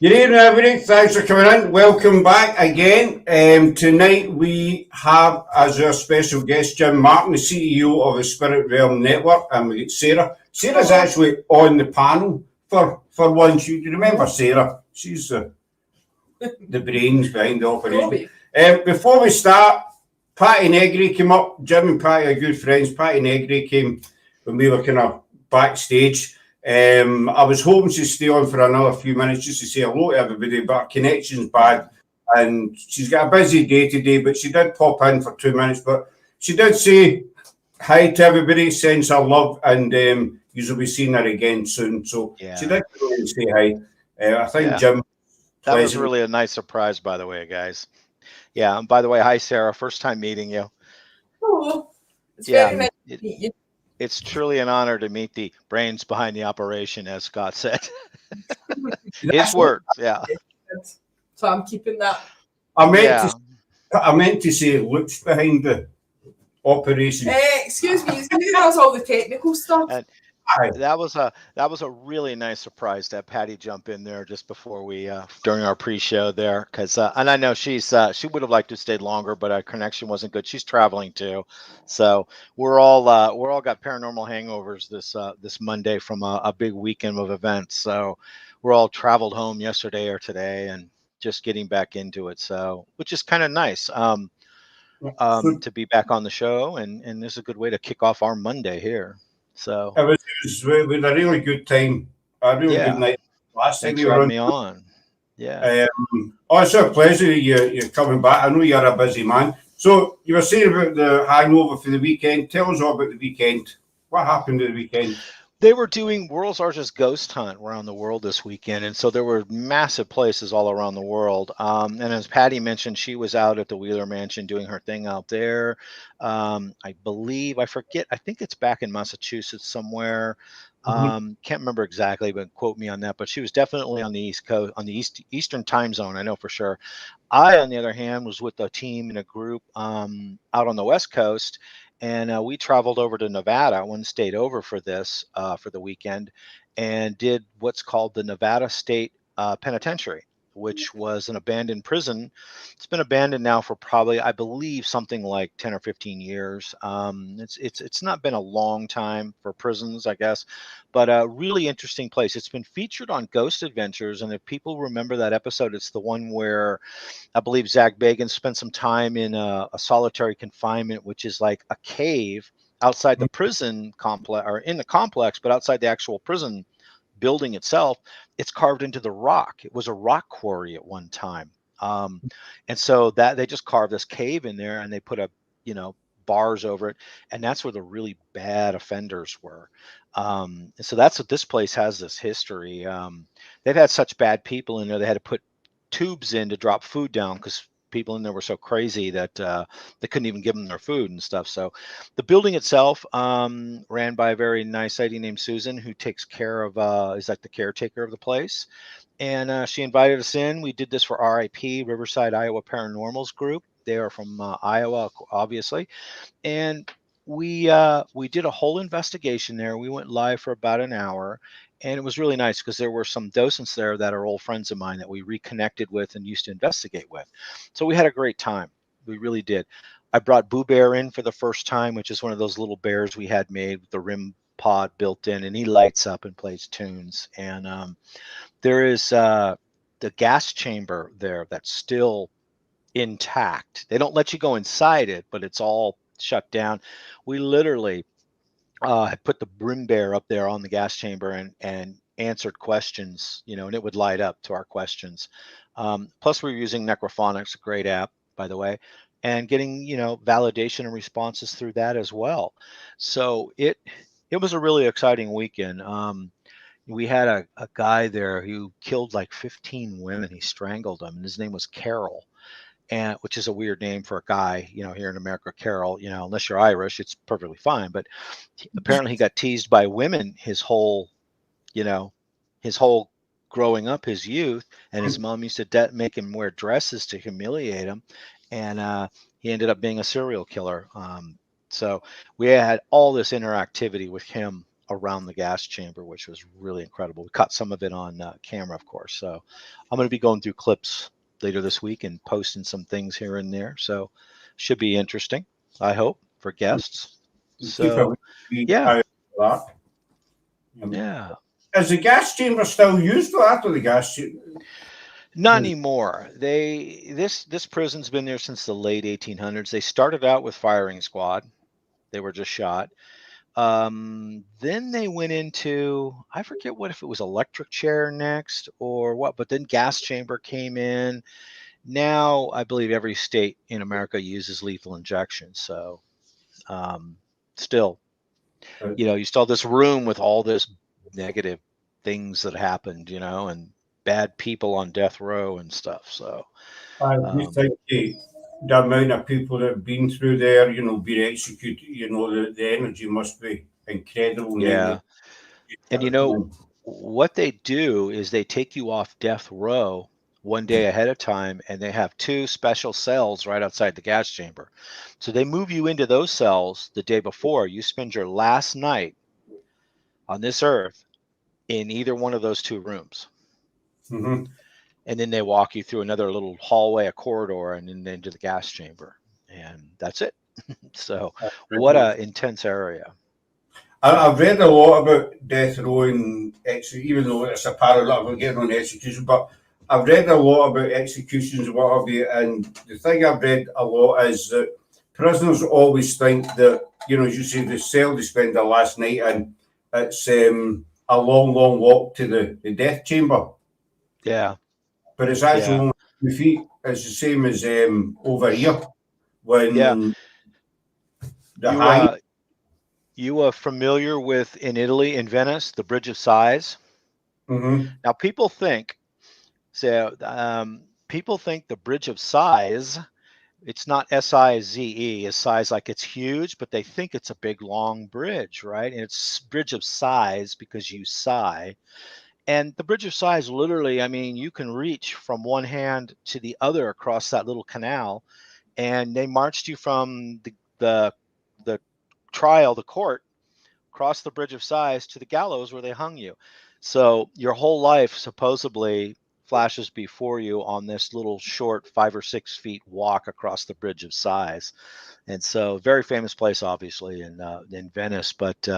Good evening, everybody. Thanks for coming in. Welcome back again. Tonight we have as our special guest Jim Martin, the CEO of the Spirit Realm Network, and we get Sarah. Sarah's actually on the panel for once. You remember Sarah? She's the brains behind the operation. Before we start, Patty Negri came up. Jim and Patty are good friends. Patty Negri came when we were kind of backstage. I was hoping to stay on for another few minutes just to say hello to everybody, but her connection's bad and she's got a busy day today, but she did pop in for 2 minutes, but she did say hi to everybody, sends her love, and you'll be seeing her again soon. So she did go and say hi. I think Jim... That was really a nice surprise, by the way, guys. Yeah, and by the way, hi, Sarah. First time meeting you. Oh, it's very nice to meet you. It's truly an honor to meet the brains behind the operation, as Scott said. His words, yeah. So I'm keeping that. I meant to say looks behind the operation. Excuse me, he does all the technical stuff. And that was a really nice surprise to have Patty jump in there just before we during our pre-show there, because and I know she would have liked to stay longer, but our connection wasn't good. She's traveling too, so we're all got paranormal hangovers this Monday from a big weekend of events. So we're all traveled home yesterday or today and just getting back into it. So which is kind of nice to be back on the show, and this is a good way to kick off our Monday here. So it was a really good time, a really good night. Last time you were having me on. Yeah. It's a pleasure you're coming back. I know you're a busy man. So you were saying about the hangover for the weekend. Tell us all about the weekend. What happened at the weekend? They were doing World's Largest Ghost Hunt around the world this weekend, and so there were massive places all around the world. And as Patty mentioned, she was out at the Wheeler Mansion doing her thing out there. I think it's back in Massachusetts somewhere. Can't remember exactly, but quote me on that. But she was definitely on the East Coast, on the Eastern time zone, I know for sure. I, on the other hand, was with a team in a group out on the West Coast. And we traveled over to Nevada, one state over for this, for the weekend, and did what's called the Nevada State Penitentiary, which was an abandoned prison. It's been abandoned now for probably, I believe, something like 10 or 15 years. It's not been a long time for prisons, I guess, but a really interesting place. It's been featured on Ghost Adventures, and if people remember that episode, it's the one where I believe Zach Bagans spent some time in a solitary confinement, which is like a cave outside the prison complex, or in the complex, but outside the actual prison building itself. It's carved into the rock. It was a rock quarry at one time. And so that they just carved this cave in there and they put bars over it. And that's where the really bad offenders were. And so that's what this place has, this history. They've had such bad people in there. They had to put tubes in to drop food down because people in there were so crazy that they couldn't even give them their food and stuff. So the building itself ran by a very nice lady named Susan, who takes care of is like the caretaker of the place, and she invited us in. We did this for RIP, Riverside Iowa Paranormals Group. They are from Iowa, obviously, and we did a whole investigation there. We went live for about an hour. And it was really nice because there were some docents there that are old friends of mine that we reconnected with and used to investigate with. So we had a great time. We really did. I brought Boo Bear in for the first time, which is one of those little bears we had made with the RIM pod built in, and he lights up and plays tunes. And there is the gas chamber there that's still intact. They don't let you go inside it, but it's all shut down. We literally I put the brim bear up there on the gas chamber and answered questions, and it would light up to our questions. Plus we're using Necrophonics, a great app, by the way, and getting, validation and responses through that as well. So it was a really exciting weekend. We had a guy there who killed like 15 women. He strangled them, and his name was Carol. And which is a weird name for a guy, here in America, Carol, unless you're Irish, it's perfectly fine. But apparently he got teased by women his whole growing up, his youth, and his mom used to make him wear dresses to humiliate him. And he ended up being a serial killer. So we had all this interactivity with him around the gas chamber, which was really incredible. We caught some of it on camera, of course. So I'm going to be going through clips later this week and posting some things here and there. So should be interesting, I hope, for guests. So yeah, yeah. Is the gas chamber still used after the gas chamber? Not anymore. This prison's been there since the late 1800s. They started out with firing squad. They were just shot. Then they went into, I forget what, if it was electric chair next or what, but then gas chamber came in. Now I believe every state in America uses lethal injection. So still, you still have this room with all this negative things that happened, and bad people on death row and stuff. So you think the amount of people that have been through there, been executed, the energy must be incredible. Yeah. And what they do is they take you off death row one day ahead of time, and they have 2 special cells right outside the gas chamber. So they move you into those cells the day before. You spend your last night on this earth in either one of those 2 rooms. Mm-hmm. And then they walk you through another little hallway, a corridor, and then into the gas chamber. And that's it. So what a intense area. I've read a lot about death row and even though it's a parallel, we're getting on execution, but I've read a lot about executions and what have you, and the thing I've read a lot is that prisoners always think that, as you say, the cell they spend their last night in, it's a long, long walk to the death chamber. Yeah. But it's actually only 2 feet. It's the same as over here when You are familiar with, in Italy, in Venice, the Bridge of Sighs? Mm-hmm. Now, people think the Bridge of Sighs, it's not S-I-Z-E, is size like it's huge, but they think it's a big, long bridge, right? And it's Bridge of Sighs because you sigh. And the Bridge of Sighs, literally, I mean, you can reach from one hand to the other across that little canal, and they marched you from the trial, the court, across the Bridge of Sighs to the gallows where they hung you. So your whole life supposedly flashes before you on this little short 5 or 6 feet walk across the Bridge of Sighs. And so very famous place, obviously, in Venice. But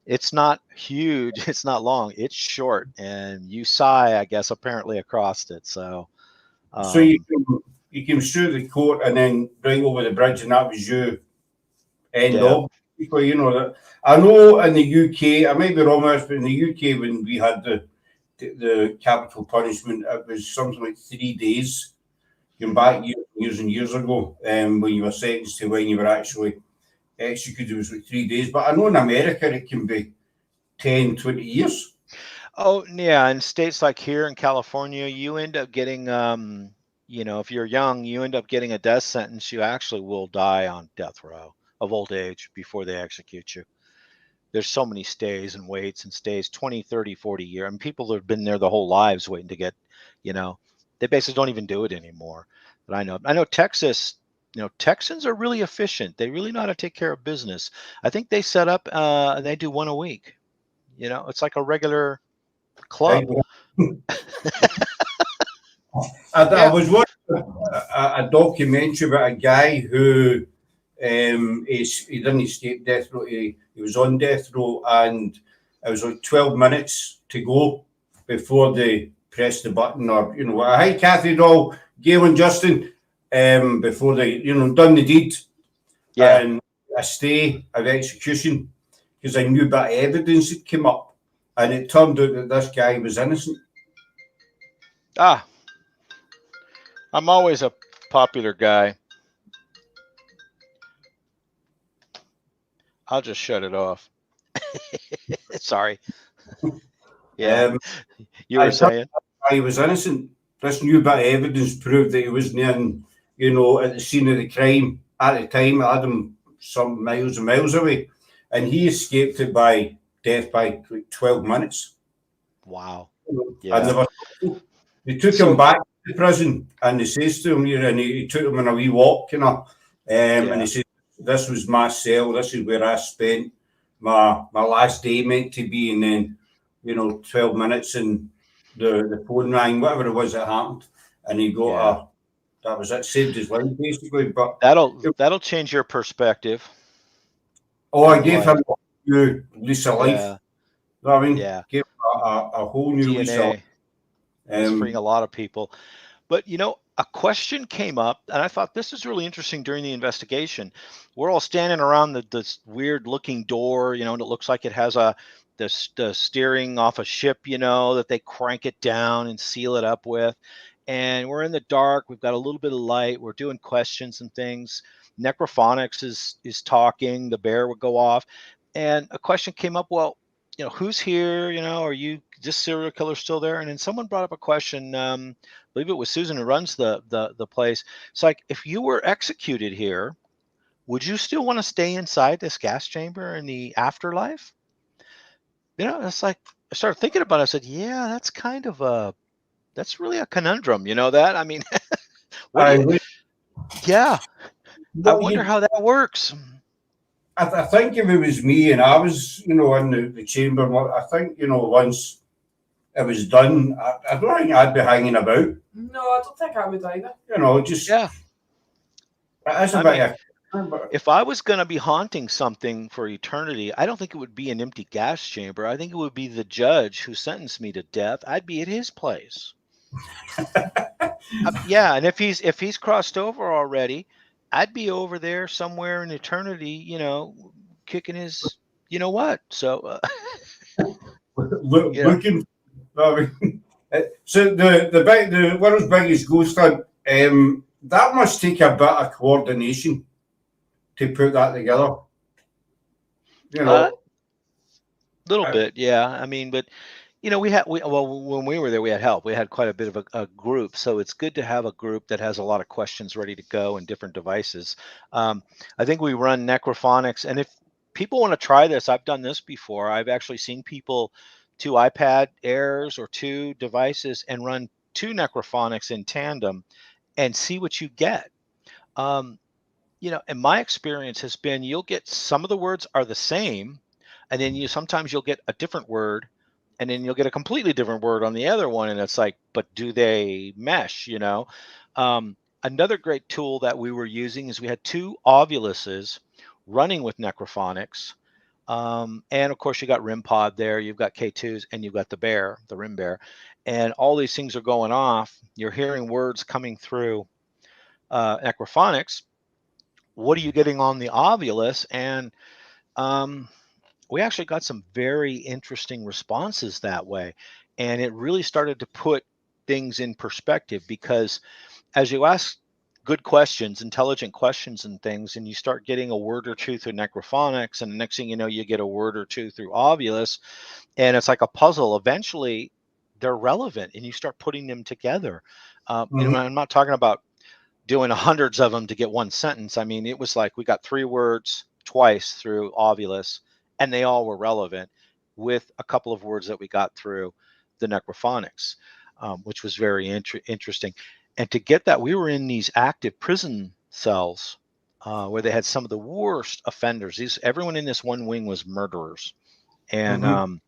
it's not huge. It's not long. It's short. And you sigh, I guess, apparently across it. So you came through the court and then right over the bridge, and that was you end up. That I know in the UK, I might be wrong with this, but in the UK when we had the capital punishment, it was something like 3 days. Going back years and years ago, when you were sentenced to when you were actually executed, it was like 3 days. But I know in America it can be 10, 20 years. Oh, yeah. In states like here in California, you end up getting, if you're young, you end up getting a death sentence. You actually will die on death row of old age before they execute you. There's so many stays and waits and stays, 20, 30, 40 years. And people that have been there their whole lives waiting to get, they basically don't even do it anymore. But I know Texas, Texans are really efficient. They really know how to take care of business. I think they set up, they do 1 a week. It's like a regular club. I was watching a documentary about a guy who he didn't escape death row. He was on death row, and it was like 12 minutes to go before they pressed the button, or hi Kathy Doll, Gail and Justin, before they done the deed, and a stay of execution, because I knew that evidence had come up, and it turned out that this guy was innocent. I'm always a popular guy. I'll just shut it off. Sorry. Yeah. You were saying? He was innocent. This new bit of evidence proved that he wasn't in, at the scene of the crime at the time. It had him some miles and miles away. And he escaped it by death by 12 minutes. Wow. Yeah. And they took him back to prison, and they says to him, and he took him on a wee walk, and he said, this was my cell, this is where I spent my last day meant to be, and then 12 minutes and the phone rang, whatever it was that happened, and he got that was it, saved his life basically. But that'll change your perspective. I gave him a new lease of life. Yeah. You know what I mean? Yeah. Gave a whole new lease of life. It's freeing a lot of people. But a question came up, and I thought this is really interesting during the investigation. We're all standing around this weird looking door, and it looks like it has the steering off a ship, that they crank it down and seal it up with. And we're in the dark. We've got a little bit of light. We're doing questions and things. Necrophonics is talking. The bear would go off, and a question came up. Well, who's here? Are you this serial killer still there? And then someone brought up a question. I believe it was Susan who runs the place. It's like, if you were executed here, would you still want to stay inside this gas chamber in the afterlife? It's like, I started thinking about it. I said, yeah, that's really a conundrum. That, I mean, yeah, I wonder how that works. I think if it was me and I was, in the chamber, I think, once it was done, I don't think I'd be hanging about. No, I don't think I would either. Just if I was going to be haunting something for eternity, I don't think it would be an empty gas chamber. I think it would be the judge who sentenced me to death. I'd be at his place. Yeah, and if he's crossed over already, I'd be over there somewhere in eternity, kicking his, what? So looking. So the world's biggest ghost hunt, that must take a bit of coordination to put that together. Little bit, yeah. I mean, but when we were there, we had help. We had quite a bit of a group, so it's good to have a group that has a lot of questions ready to go and different devices. I think we run necrophonics, and if people want to try this, I've done this before. I've actually seen people 2 iPad Airs or 2 devices and run 2 necrophonics in tandem and see what you get. And my experience has been, you'll get some of the words are the same, and then sometimes you'll get a different word, and then you'll get a completely different word on the other one, and it's like, but do they mesh? Another great tool that we were using is we had 2 ovuluses running with necrophonics. And of course, you got RIM pod there, you've got K2s, and you've got the RIM bear, and all these things are going off. You're hearing words coming through necrophonics. What are you getting on the ovulus? And we actually got some very interesting responses that way, and it really started to put things in perspective, because as you ask good questions, intelligent questions and things, and you start getting a word or 2 through necrophonics, and the next thing you know, you get a word or 2 through ovulus, and it's like a puzzle. Eventually they're relevant and you start putting them together. I'm not talking about doing hundreds of them to get one sentence. I mean, it was like we got 3 words twice through ovulus, and they all were relevant, with a couple of words that we got through the necrophonics, which was very interesting. And to get that, we were in these active prison cells where they had some of the worst offenders. Everyone in this one wing was murderers, and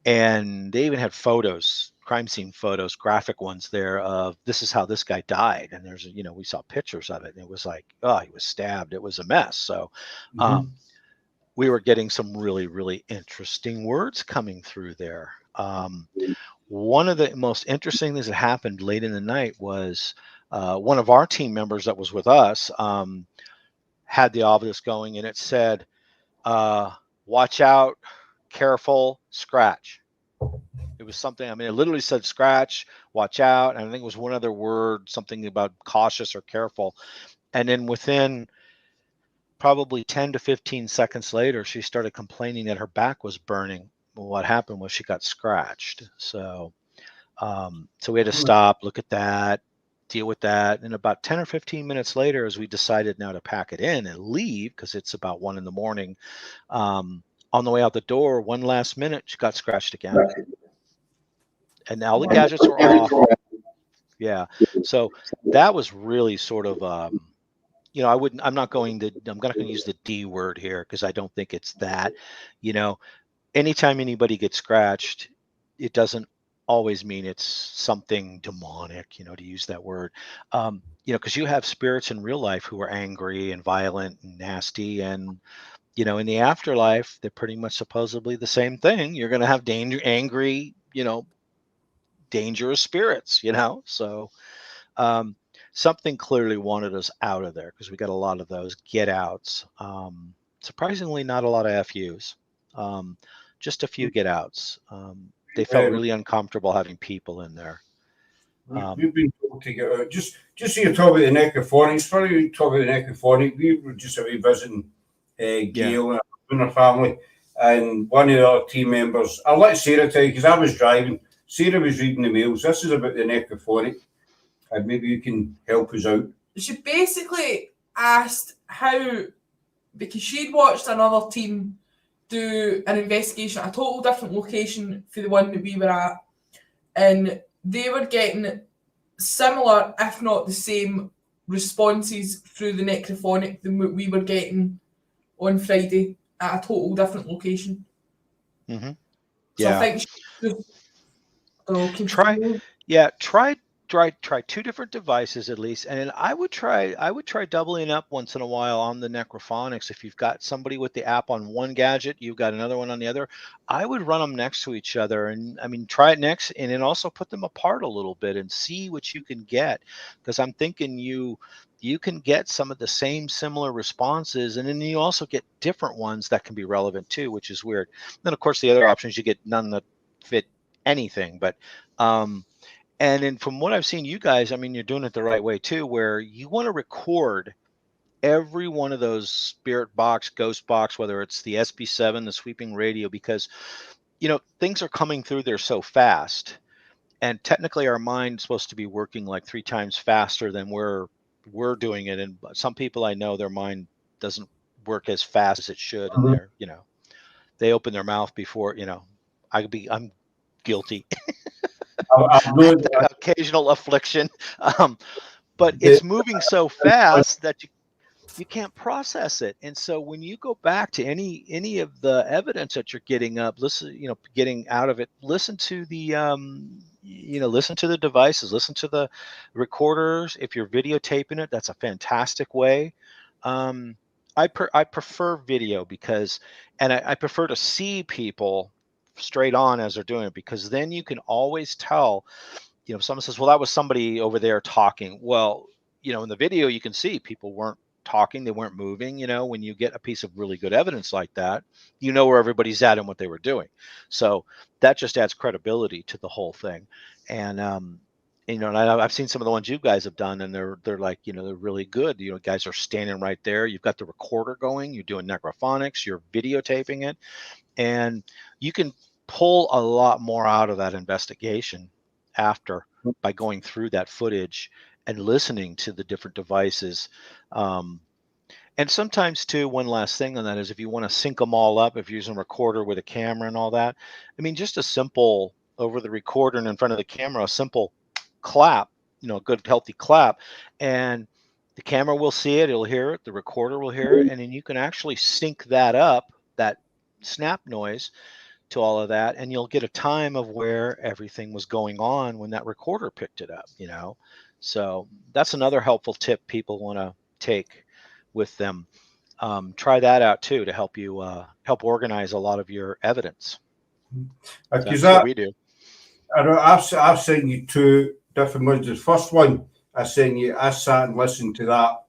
and they even had photos, crime scene photos, graphic ones there of this is how this guy died. And there's we saw pictures of it, and it was like, oh, he was stabbed. It was a mess. So we were getting some really, really interesting words coming through there. One of the most interesting things that happened late in the night was one of our team members that was with us had the ovulus going, and it said, watch out, careful, scratch. It was something, I mean, it literally said scratch, watch out. And I think it was one other word, something about cautious or careful. And then within probably 10 to 15 seconds later, she started complaining that her back was burning. Well, what happened was she got scratched. So we had to stop, look at that, deal with that. And about 10 or 15 minutes later, as we decided now to pack it in and leave, because it's about 1 a.m, on the way out the door, one last minute, she got scratched again. And now the gadgets were off. Yeah. So that was really sort of I'm not going to use the D word here because I don't think it's that. You know, anytime anybody gets scratched, it doesn't always mean it's something demonic, to use that word. Because you have spirits in real life who are angry and violent and nasty. And, in the afterlife, they're pretty much supposedly the same thing. You're going to have angry, dangerous spirits, So something clearly wanted us out of there because we got a lot of those get outs. Surprisingly, not a lot of FUs, just a few get outs. They felt really uncomfortable having people in there. We've been told to get out. Just so you talk about the necrophonics, before you talk about the necrophonic, we were just away visiting Gail and her family, and one of the other team members, I'll let Sarah tell you because I was driving. Sarah was reading the mails. This is about the necrophonic, and maybe you can help us out. She basically asked how, because she'd watched another team do an investigation at a total different location for the one that we were at, and they were getting similar, if not the same, responses through the necrophonic than what we were getting on Friday at a total different location. Mm-hmm. So I think try two different devices at least, and then I would try doubling up once in a while on the necrophonics. If you've got somebody with the app on one gadget, you've got another one on the other, I would run them next to each other, and try it next, and then also put them apart a little bit and see what you can get, because I'm thinking you can get some of the same similar responses, and then you also get different ones that can be relevant too, which is weird. Then of course the other option is you get none that fit anything, but and then from what I've seen, you guys, you're doing it the right way too, where you want to record every one of those spirit box, ghost box, whether it's the SB7, the sweeping radio, because, things are coming through there so fast. And technically our mind's supposed to be working like 3 times faster than we're doing it. And some people I know, their mind doesn't work as fast as it should. And they're, they open their mouth before, I'm guilty. Occasional affliction, but it's moving so fast that you can't process it. And so when you go back to any of the evidence that you're getting getting out of it, listen to the listen to the devices, listen to the recorders. If you're videotaping it, that's a fantastic way. I prefer video because, and I prefer to see people straight on as they're doing it, because then you can always tell, someone says, well, that was somebody over there talking. Well, in the video, you can see people weren't talking, they weren't moving. When you get a piece of really good evidence like that, where everybody's at and what they were doing. So that just adds credibility to the whole thing. And, and I've seen some of the ones you guys have done, and they're like, they're really good. Guys are standing right there. You've got the recorder going, you're doing necrophonics, you're videotaping it, and you can pull a lot more out of that investigation after by going through that footage and listening to the different devices. And sometimes too, one last thing on that is if you want to sync them all up, if you're using a recorder with a camera and all that, just a simple over the recorder and in front of the camera, a simple clap, a good healthy clap, and the camera will see it, it'll hear it, the recorder will hear it, and then you can actually sync that up, that snap noise, to all of that, and you'll get a time of where everything was going on when that recorder picked it up. So that's another helpful tip people want to take with them. Try that out too to help you help organize a lot of your evidence. That's what we do. I've sent you 2 different ones. The first one I sat and listened to that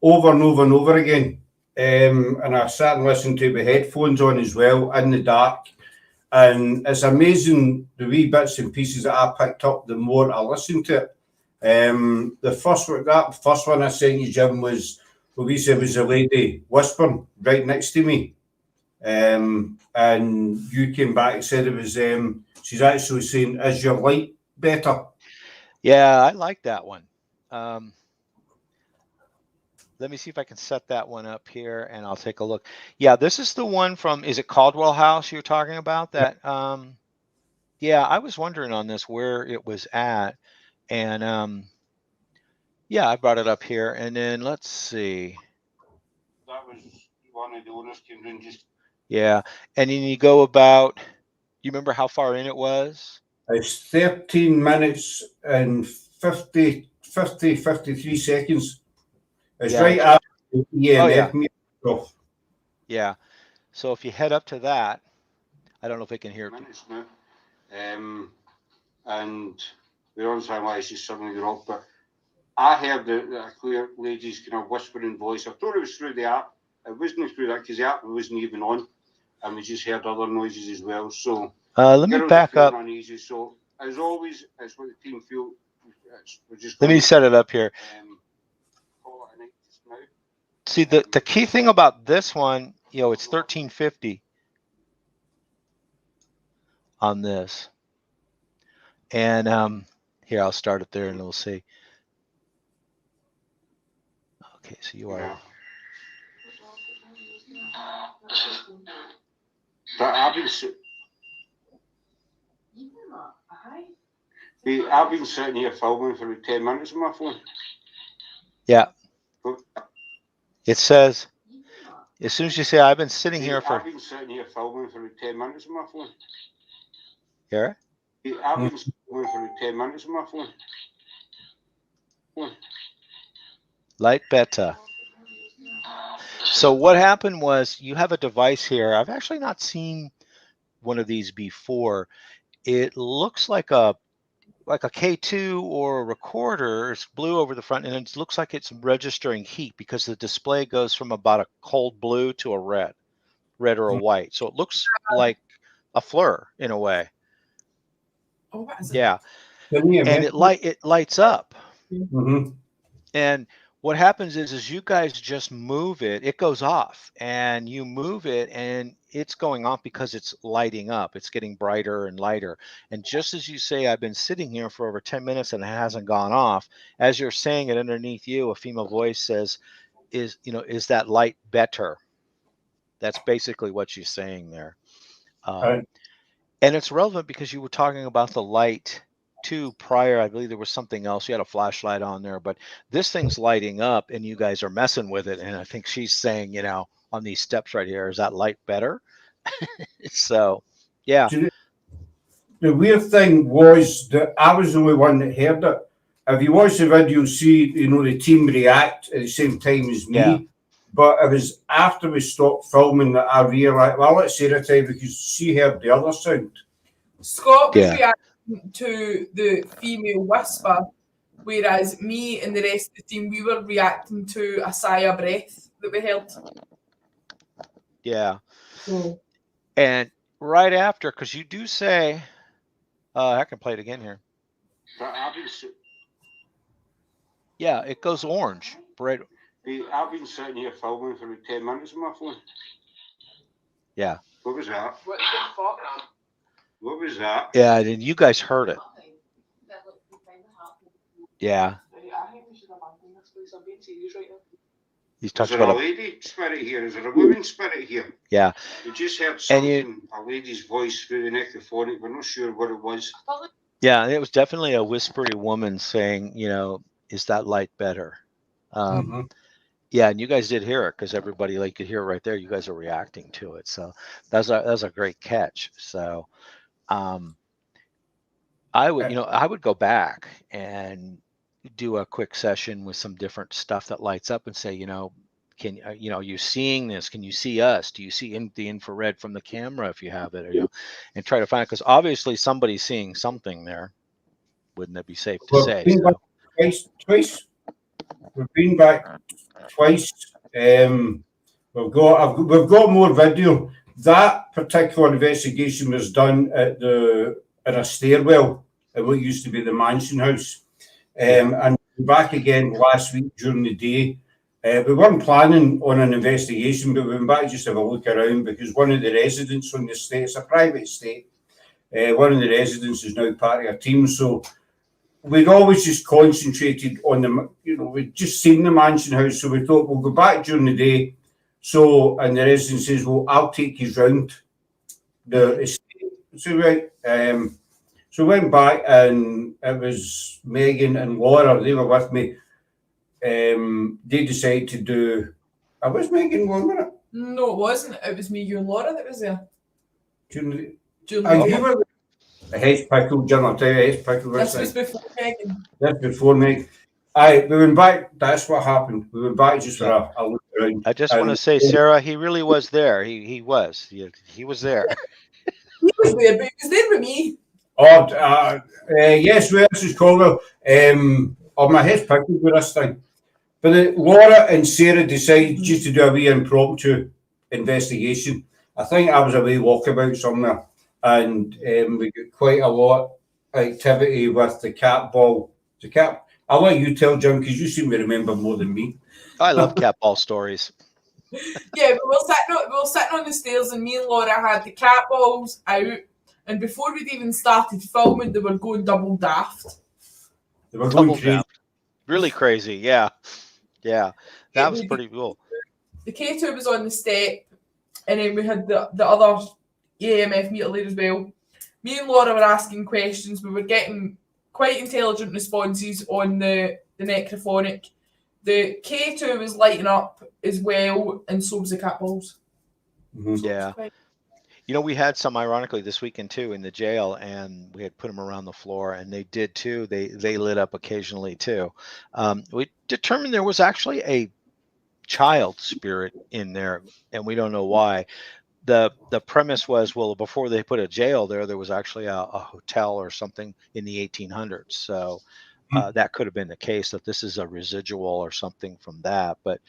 over and over and over again. And I sat and listened to it with headphones on as well in the dark. And it's amazing the wee bits and pieces that I picked up the more I listened to it. That first one I sent you, Jim, was Louisa was a lady whispering right next to me. And you came back and said it was she's actually saying, "Is your light better?" Yeah, I like that one. Let me see if I can set that one up here, and I'll take a look. Yeah, this is the one from, is it Caldwell House you're talking about? That, yeah, I was wondering on this where it was at, and Yeah, I brought it up here, and then let's see. That was one of the owners came in just. Yeah, and then you go about. You remember how far in it was? It's 13 minutes and 53 seconds. It's Yeah, right after the oh yeah, EMF meter off. yeah. So if you head up to that, I don't know if we can hear it. Minutes now. And we're on time, why she's suddenly you're off, but I heard the clear lady's kind of whispering voice. I thought it was through the app. It wasn't through that because the app wasn't even on, and we just heard other noises as well. So Let me back up. uneasy. So as always, it's what the team feel. We're just. Let me set it up here. Call it a night just now. See, the key thing about this one, you know, it's 1350 on this. And here, I'll start it there and we'll see. Okay, so you are. Yeah. But I've been sitting here filming for 10 minutes on my phone. Yeah. It says, as soon as you say, I've been sitting here for. I've been sitting here filming for 10 minutes on my phone. Here? I've been filming for 10 minutes on my phone. Light beta. So what happened was you have a device here. I've actually not seen one of these before. It looks like a K2 or a recorder. It's blue over the front, and it looks like it's registering heat because the display goes from about a cold blue to a red or a white. So it looks like a FLIR in a way. Oh, what is it? Yeah, and it lights up. Mm-hmm. And what happens is you guys just move it. It goes off, and you move it, and it's going off because it's lighting up. It's getting brighter and lighter. And just as you say, I've been sitting here for over 10 minutes and it hasn't gone off. As you're saying it, underneath you, a female voice says, "Is that light better?" That's basically what she's saying there. And it's relevant because you were talking about the light too prior. I believe there was something else. You had a flashlight on there, but this thing's lighting up and you guys are messing with it. And I think she's saying, you know, on these steps right here, is that light better? So, yeah. The weird thing was that I was the only one that heard it. If you watch the video, see, you know, the team react at the same time as me. Yeah. But it was after we stopped filming that I realised, well, let's Sarah tell because she heard the other sound. Scott was reacting to the female whisper, whereas me and the rest of the team, we were reacting to a sigh of breath that we heard. Yeah. So. And right after, because you do say, I can play it again here. Yeah, it goes orange. Right. I've been sitting here filming for 10 minutes on my phone. Yeah. What was that? What the fuck? What was that? Yeah, and you guys heard it. Yeah. He's talking about a lady spirit here. Is there a woman spirit here? Yeah. You just heard something, a lady's voice through the necrophonic. We're not sure what it was. Yeah, it was definitely a whispery woman saying, you know, is that light better? Yeah, and you guys did hear it because everybody could hear it right there. You guys are reacting to it, so that's a great catch. So, I would go back and do a quick session with some different stuff that lights up and say, you know, can are you seeing this? Can you see us? Do you see the infrared from the camera if you have it? Or, and try to find it because obviously somebody's seeing something there. Wouldn't that be safe to say? Twice. We've been back twice. We've got more video. That particular investigation was done in a stairwell at what used to be the mansion house. And we're back again last week during the day. We weren't planning on an investigation, but we went back just to have a look around because one of the residents on the estate, it's a private estate, one of the residents is now part of our team. So we'd always just concentrated on we'd just seen the mansion house. So we thought we'll go back during the day. So, and the resident says, well, I'll take you round the estate. So we went back and it was Megan and Laura, they were with me. they decided to do. I was Megan one minute. No, it wasn't. It was me, you, and Laura that was there. During During the, the you day. were a hedge pickle, Jim. I'll tell you, a hedge pickle. This was before Megan. That's before me. Aye, we went back. That's what happened. We went back just for a look around. I just want to say, Sarah, he really was there. He was there. He was there, but he was there with me. Yes, this is Colwell. On my head pickle with this thing. But Laura and Sarah decided just to do a wee impromptu investigation. I think I was away walkabout somewhere, and we got quite a lot of activity with the cat ball. The cat. I'll let you tell, Jim, because you seem to remember more than me. I love cat ball stories. Yeah, we were sitting on the stairs, and me and Laura had the cat balls out, and before we'd even started filming, they were going double daft. They were going crazy. Daft. Really crazy, yeah. That was pretty cool. The K2 was on the step, and then we had the other AMF meter leader as well. Me and Laura were asking questions. We were getting quite intelligent responses on the necrophonic. The K2 was lighting up as well, and so was the cat balls. Mm-hmm. Yeah. You know, we had some, ironically, this weekend too in the jail, and we had put them around the floor, and they did too. They lit up occasionally too. We determined there was actually a child spirit in there, and we don't know why. The premise was, well, before they put a jail there was actually a hotel or something in the 1800s. So that could have been the case, that this is a residual or something from that. But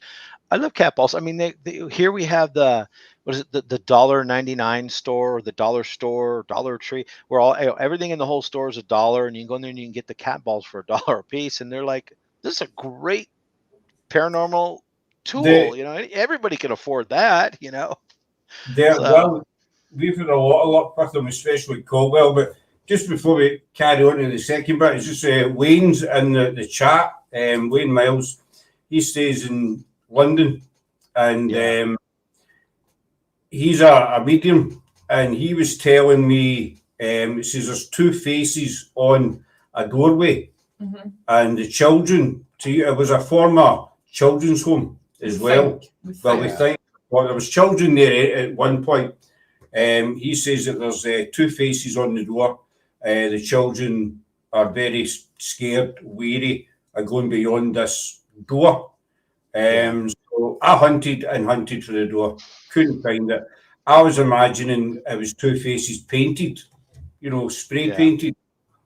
I love cat balls. I mean, here we have the $1.99 store, or the dollar store, Dollar Tree, where everything in the whole store is $1, and you can go in there and you can get the cat balls for $1 a piece, and they're like, this is a great paranormal tool. Everybody can afford that. Well, we've had a lot of luck with them, especially Colwell. But just before we carry on to the second bit, it's just Wayne's in the chat. Wayne Miles, he stays in London, and he's a medium, and he was telling me, it says there's two faces on a doorway, and the children, it was a former children's home as well. We think there was children there at one point. He says that there's two faces on the door. The children are very scared, wary of going beyond this door. So I hunted for the door, couldn't find it. I was imagining it was two faces painted, spray painted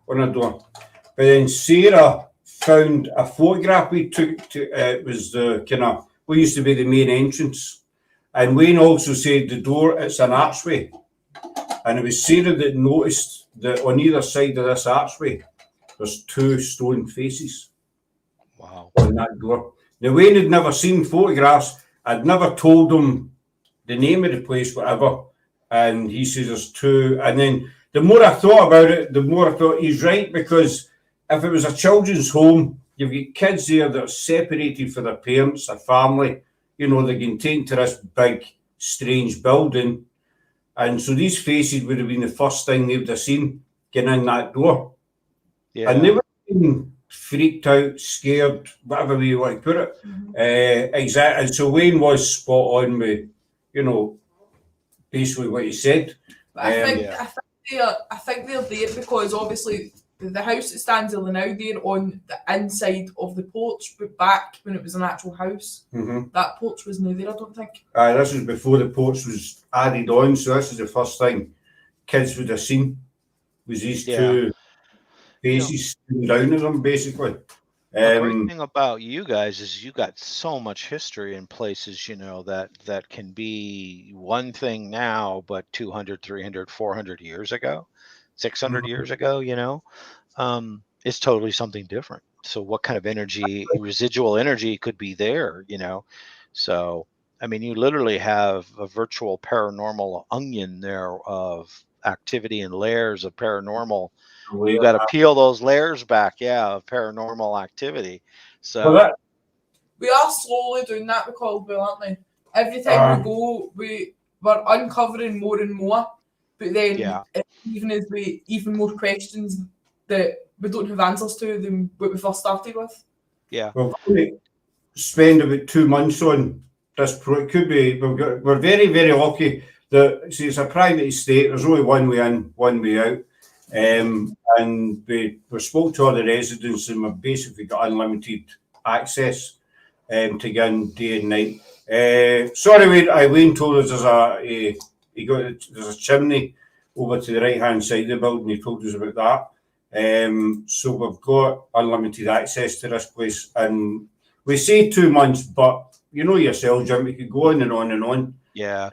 on a door. But then Sarah found a photograph we took. It was the what used to be the main entrance. And Wayne also said the door, it's an archway. And it was Sarah that noticed that on either side of this archway, there's two stone faces. Wow. On that door. Now, Wayne had never seen photographs. I'd never told him the name of the place, whatever. And he says there's two. And then the more I thought about it, the more I thought he's right, because if it was a children's home, you've got kids there that are separated from their parents, their family. They're getting taken to this big, strange building. And so these faces would have been the first thing they would have seen getting in that door. Yeah. And they would have been freaked out, scared, whatever way you want to put it. Exactly. And so Wayne was spot on with, basically what he said. But I think they're there because obviously the house that stands there now, they're on the inside of the porch, but back when it was an actual house, that porch was new there, I don't think. This was before the porch was added on, so this is the first thing kids would have seen, was these two faces down at them, basically. The great thing about you guys is you got so much history in places, that can be one thing now, but 200, 300, 400 years ago. 600 years ago, it's totally something different. So what kind of energy, residual energy could be there, So, I mean, you literally have a virtual paranormal onion there of activity and layers of paranormal. You got to peel those layers back, of paranormal activity. So we are slowly doing that with Caldwell, aren't we? Every time we go, we're uncovering more and more. But then, even more questions that we don't have answers to than what we first started with. Well, spend about 2 months on this. It could be we're very, very lucky that see, it's a private estate. There's only one way in, one way out. And we spoke to all the residents, and we've basically got unlimited access to get in day and night. Sorry, Wayne told us there's a chimney over to the right hand side of the building. He told us about that. So we've got unlimited access to this place, and we say 2 months, but you know yourself, Jim, we could go on and on and on. Yeah.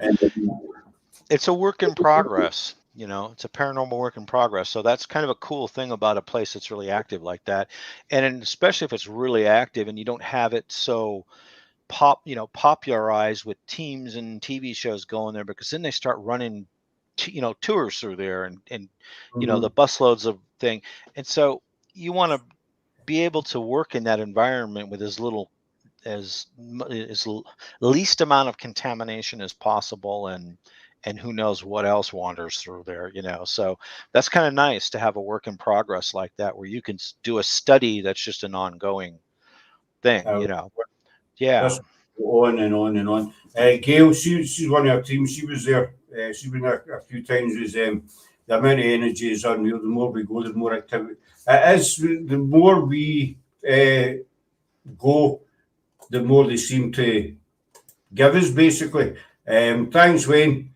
It's a work in progress. It's a paranormal work in progress. So that's kind of a cool thing about a place that's really active like that. And especially if it's really active and you don't have it so popularized with teams and TV shows going there, because then they start running, tours through there and the busloads of thing. And so you want to be able to work in that environment with as least amount of contamination as possible, and who knows what else wanders through there, so that's kind of nice to have a work in progress like that, where you can do a study that's just an ongoing thing. Yeah. Just go on and on and on. Gail, she's one of our team. She was there. She's been there a few times. The amount of energy is unreal. The more we go, the more activity. It is. The more we go, the more they seem to give us, basically. Thanks, Wayne.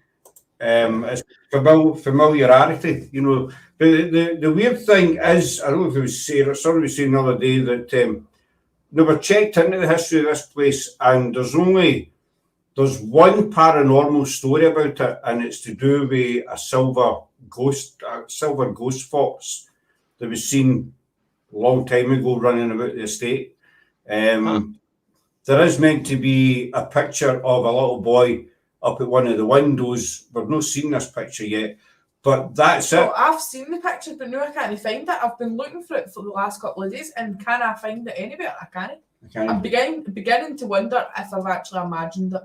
It's familiarity, The weird thing is, I don't know if it was Sarah, somebody was saying the other day that they were checked into the history of this place, and there's one paranormal story about it, and it's to do with a silver ghost fox that was seen a long time ago running about the estate. There is meant to be a picture of a little boy up at one of the windows. We've not seen this picture yet, but that's it. I've seen the picture, but no, I can't find it. I've been looking for it for the last couple of days, and can I find it anywhere? I can't. I'm beginning to wonder if I've actually imagined it.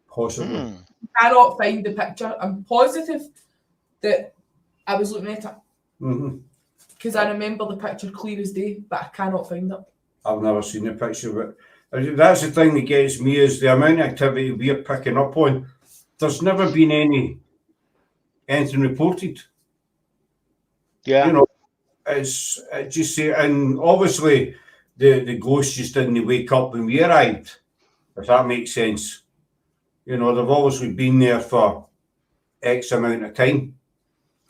Possibly. I cannot find the picture. I'm positive that I was looking at it. Because I remember the picture clear as day, but I cannot find it. I've never seen the picture, but that's the thing that gets me, is the amount of activity we're picking up on. There's never been anything reported. Yeah. It's just say, and obviously the ghosts just didn't wake up when we arrived, if that makes sense. They've obviously been there for X amount of time.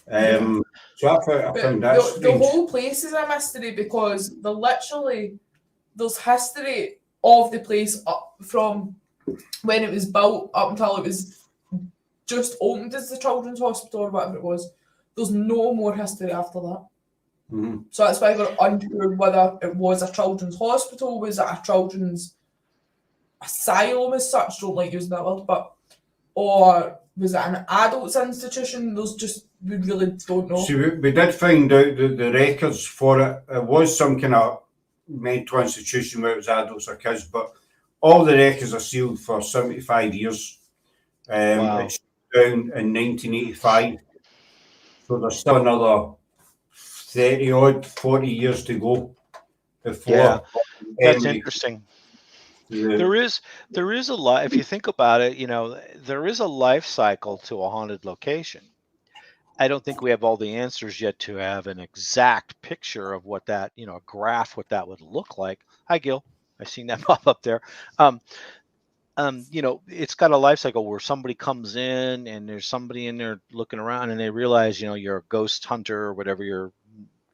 So I found that the whole place is a mystery, because there's history of the place up from when it was built up until it was just opened as the children's hospital or whatever it was. There's no more history after that. So that's why we're unsure whether it was a children's hospital, was it a children's asylum as such, don't like using that word, or was it an adults institution? We really don't know. See, we did find out that the records for it was some kind of mental institution, where it was adults or kids, but all the records are sealed for 75 years. Wow. It's down in 1985, so there's still another 30 odd 40 years to go before. Yeah, that's interesting. There is a lot, if you think about it, there is a life cycle to a haunted location. I don't think we have all the answers yet to have an exact picture of what that, a graph, what that would look like. Hi, Gil. I've seen that pop up there. It's got a life cycle where somebody comes in and there's somebody in there looking around, and they realize, you're a ghost hunter or whatever, you're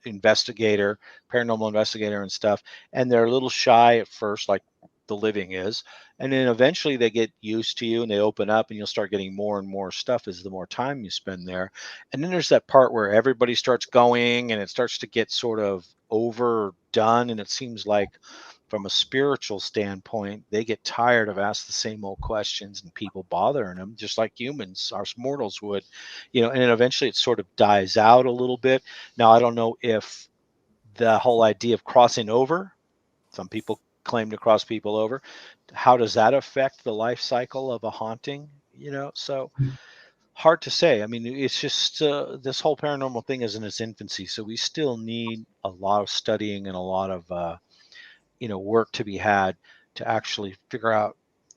investigator, paranormal investigator and stuff. And they're a little shy at first, like the living is, and then eventually they get used to you and they open up, and you'll start getting more and more stuff as the more time you spend there. And then there's that part where everybody starts going and it starts to get sort of overdone, and it seems like from a spiritual standpoint they get tired of asking the same old questions and people bothering them, just like humans, us mortals would, and then eventually it sort of dies out a little bit. Now, I don't know if the whole idea of crossing over, some people claim to cross people over, how does that affect the life cycle of a haunting? So hard to say. I mean, it's just this whole paranormal thing is in its infancy, so we still need a lot of studying and a lot of work to be had to actually figure out,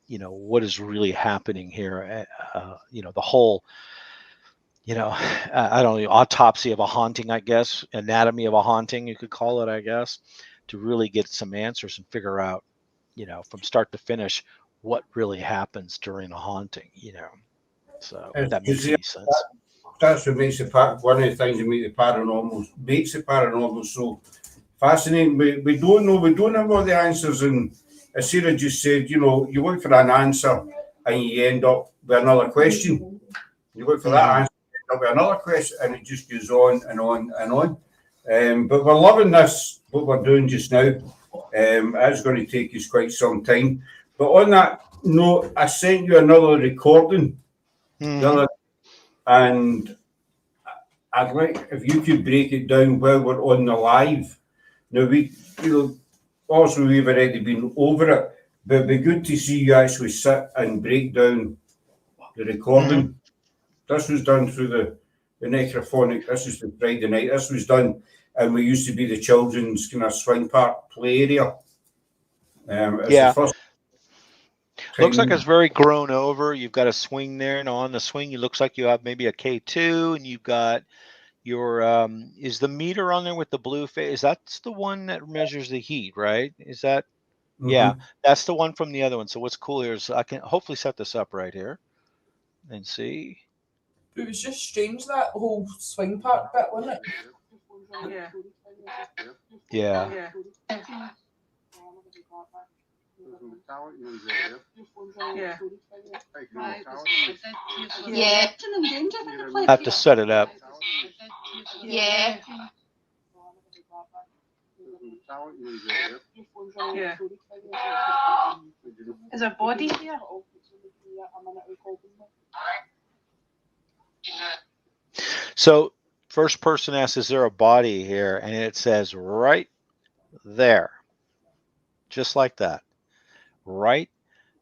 what is really happening here. The whole, I don't know, autopsy of a haunting, I guess, anatomy of a haunting, you could call it, I guess, to really get some answers and figure out, from start to finish, what really happens during a haunting, So if that makes any sense. That's what makes one of the things that makes the paranormal so fascinating. We don't know. We don't have all the answers, and as Sarah just said, you look for an answer and you end up with another question. You look for that answer, you end up with another question, and it just goes on and on and on. But we're loving this, what we're doing just now. It's going to take us quite some time. But on that note, I sent you another recording, and I'd like if you could break it down while we're on the live. Now also we've already been over it, but it'd be good to see you actually sit and break down the recording. This was done through the necrophonic. This is the Friday night. This was done, and we used to be the children's kind of swing park play area. Yeah. Looks like it's very grown over. You've got a swing there, and on the swing, it looks like you have maybe a K2, and you've got your is the meter on there with the blue face? That's the one that measures the heat, right? Is that? Yeah, that's the one from the other one. So what's cool here is I can hopefully set this up right here and see. It was just strange, that whole swing park bit, wasn't it? Yeah. I have to set it up. Yeah. Is there a body here? So first person asks, is there a body here? And it says right there. Just like that. Right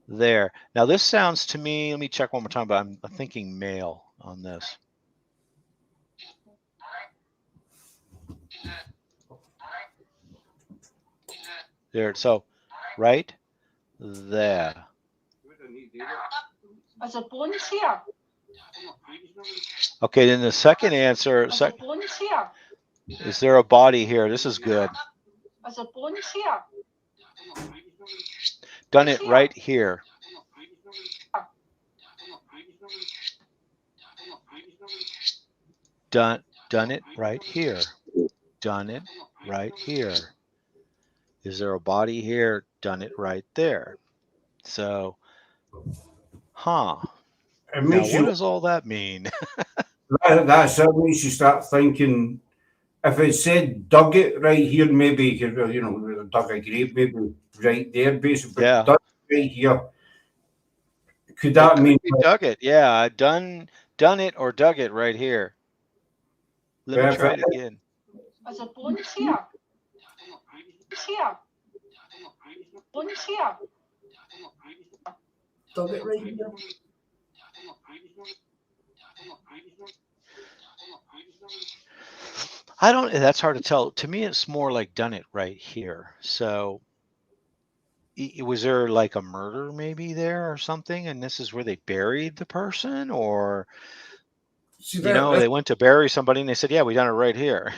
there. Now this sounds to me, let me check one more time, but I'm thinking male on this. There, so right there. Is there bones here? Okay, then the second answer, Is there bones here? Is there a body here? This is good. Is there bones here? Done it right here. Done it right here. Done it right here. Is there a body here? Done it right there. So, now what does all that mean? That's it. Makes you start thinking. If it said dug it right here, maybe you could, dug a grave, maybe right there, basically. Yeah. Dug it right here. Could that mean dug it? Yeah, done it or dug it right here. Let me try it again. Is there bones here? Here. Bones here. Dug it right here. That's hard to tell. To me, it's more like done it right here. So was there like a murder maybe there or something? And this is where they buried the person, or, they went to bury somebody and they said, yeah, we done it right here,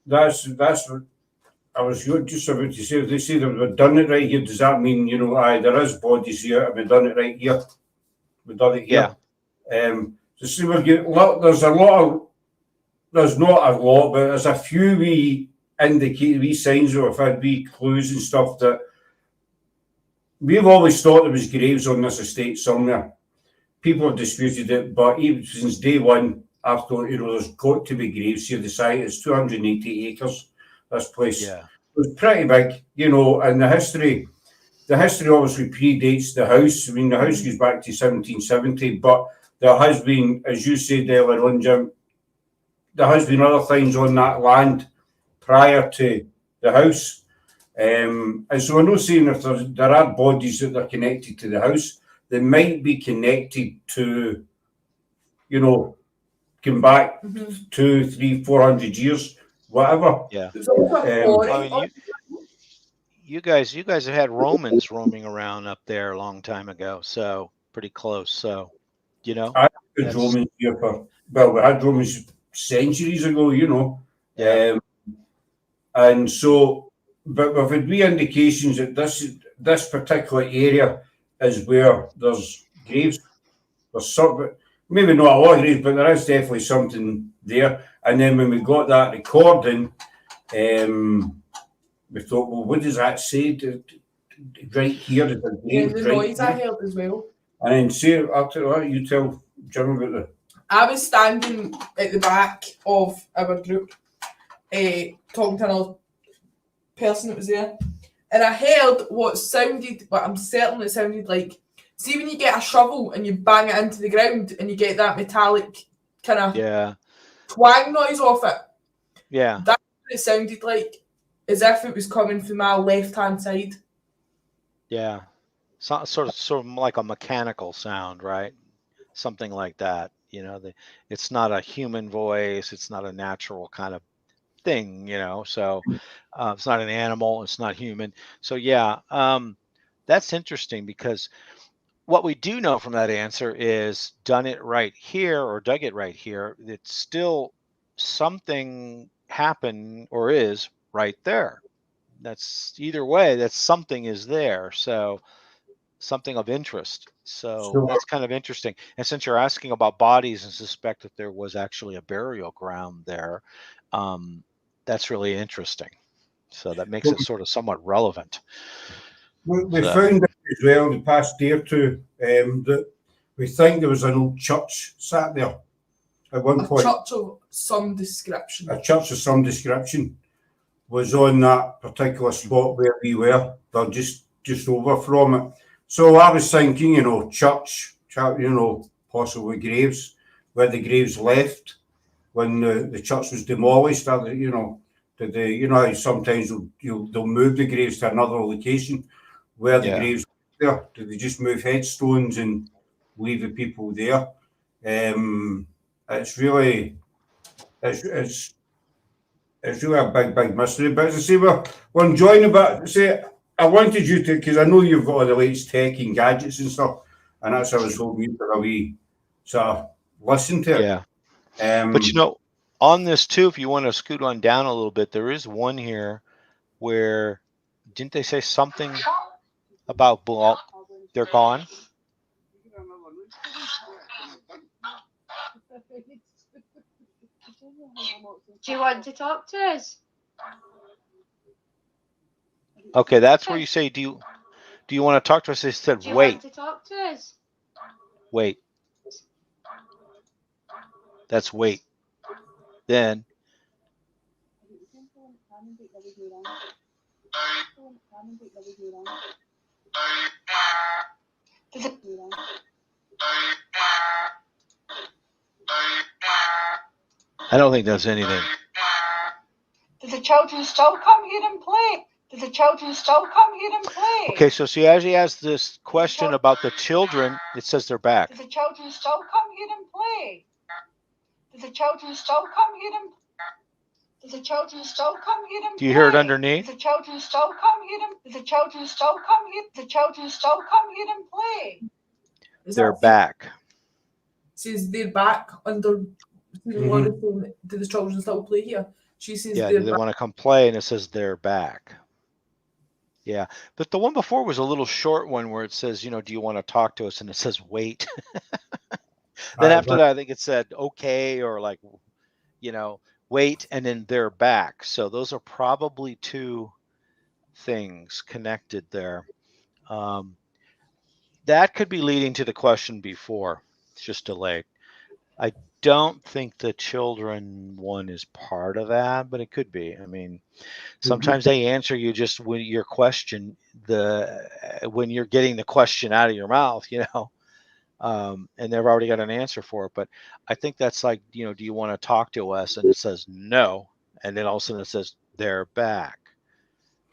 That's what I was just about to say. If they say they've done it right here, does that mean, there is bodies here and we've done it right here? We've done it here. Yeah. So see, there's not a lot, but there's a few wee signs or I've had wee clues and stuff that we've always thought there was graves on this estate somewhere. People have disputed it, but even since day one, I've thought, there's got to be graves here. The site is 280 acres. This place was pretty big, and the history obviously predates the house. I mean, the house goes back to 1770, but there has been, as you said earlier on, Jim, there has been other things on that land prior to the house. And so we're not saying if there are bodies that are connected to the house, they might be connected to, come back 200, 300, 400 years, whatever. Yeah. you guys have had Romans roaming around up there a long time ago, so pretty close. So, you know, I had that's- Romans here we had Romans centuries ago, you know. Yeah. And so, but we've had wee indications that this particular area is where there's graves. There's some, maybe not a lot of graves, but there is definitely something there. And then when we got that recording, we thought, well, what does that say? Right here is a Yeah, grave. the Right noise I here. heard as well. And then Sarah, after that, you tell Jim about the. I was standing at the back of our group, talking to another person that was there, and I heard what sounded, but I'm certain it sounded like, see when you get a shovel and you bang it into the ground and you get that metallic kind of twang noise off it. Yeah. That's what it sounded like, as if it was coming from my left-hand side. Yeah. So, sort of like a mechanical sound, right? Something like that. You know, it's not a human voice. It's not a natural kind of thing, you know. So it's not an animal. It's not human. So yeah, that's interesting because what we do know from that answer is done it right here or dug it right here. It's still something happened or is right there. That's either way. That something is there. So something of interest. So that's kind of interesting. And since you're asking about bodies and suspect that there was actually a burial ground there, that's really interesting. So that makes it sort of somewhat relevant. We found out as well the past day or two that we think there was an old church sat there at one point. A church of some description. A church of some description was on that particular spot where we were. They're just over from it. So I was thinking, you know, church, you know, possibly graves, where the graves left when the church was demolished. You know, did they, you know, sometimes they'll move the graves to another location where the graves were there. Did they just move headstones and leave the people there? It's really, it's really a big mystery. But as I say, we're enjoying it. But say, I wanted you to, because I know you've got all the latest tech and gadgets and stuff, and that's how I was hoping you could a wee sort of listen to it. Yeah. But you know, on this too, if you want to scoot on down a little bit, there is one here where didn't they say something about they're gone? Do you want to talk to us? Okay, that's where you say, do you want to talk to us? They said, Do you wait. want to talk to us? Wait. That's wait. Then. I don't think that's anything. Do the children still come here and play? Do the children still come here and play? Okay, so see, as he asks this question about the children, it says they're back. Do the children still come here and play? Do the children still come here and Do the children still come here and Do you hear it underneath? Do the children still come here and Do the children still come here? The children still come here and play. They're back. Says they're back under. Do the children still play here? She says yeah, they want to come play, and it says they're back. Yeah, but the one before was a little short one where it says, you know, do you want to talk to us? And it says wait. Then after that, I think it said okay, or like, you know, wait, and then they're back. So those are probably two things connected there. That could be leading to the question before. It's just delayed. I don't think the children one is part of that, but it could be. I mean, sometimes they answer you just when your question, when you're getting the question out of your mouth, you know, and they've already got an answer for it. But I think that's like, you know, do you want to talk to us? And it says no, and then all of a sudden it says they're back.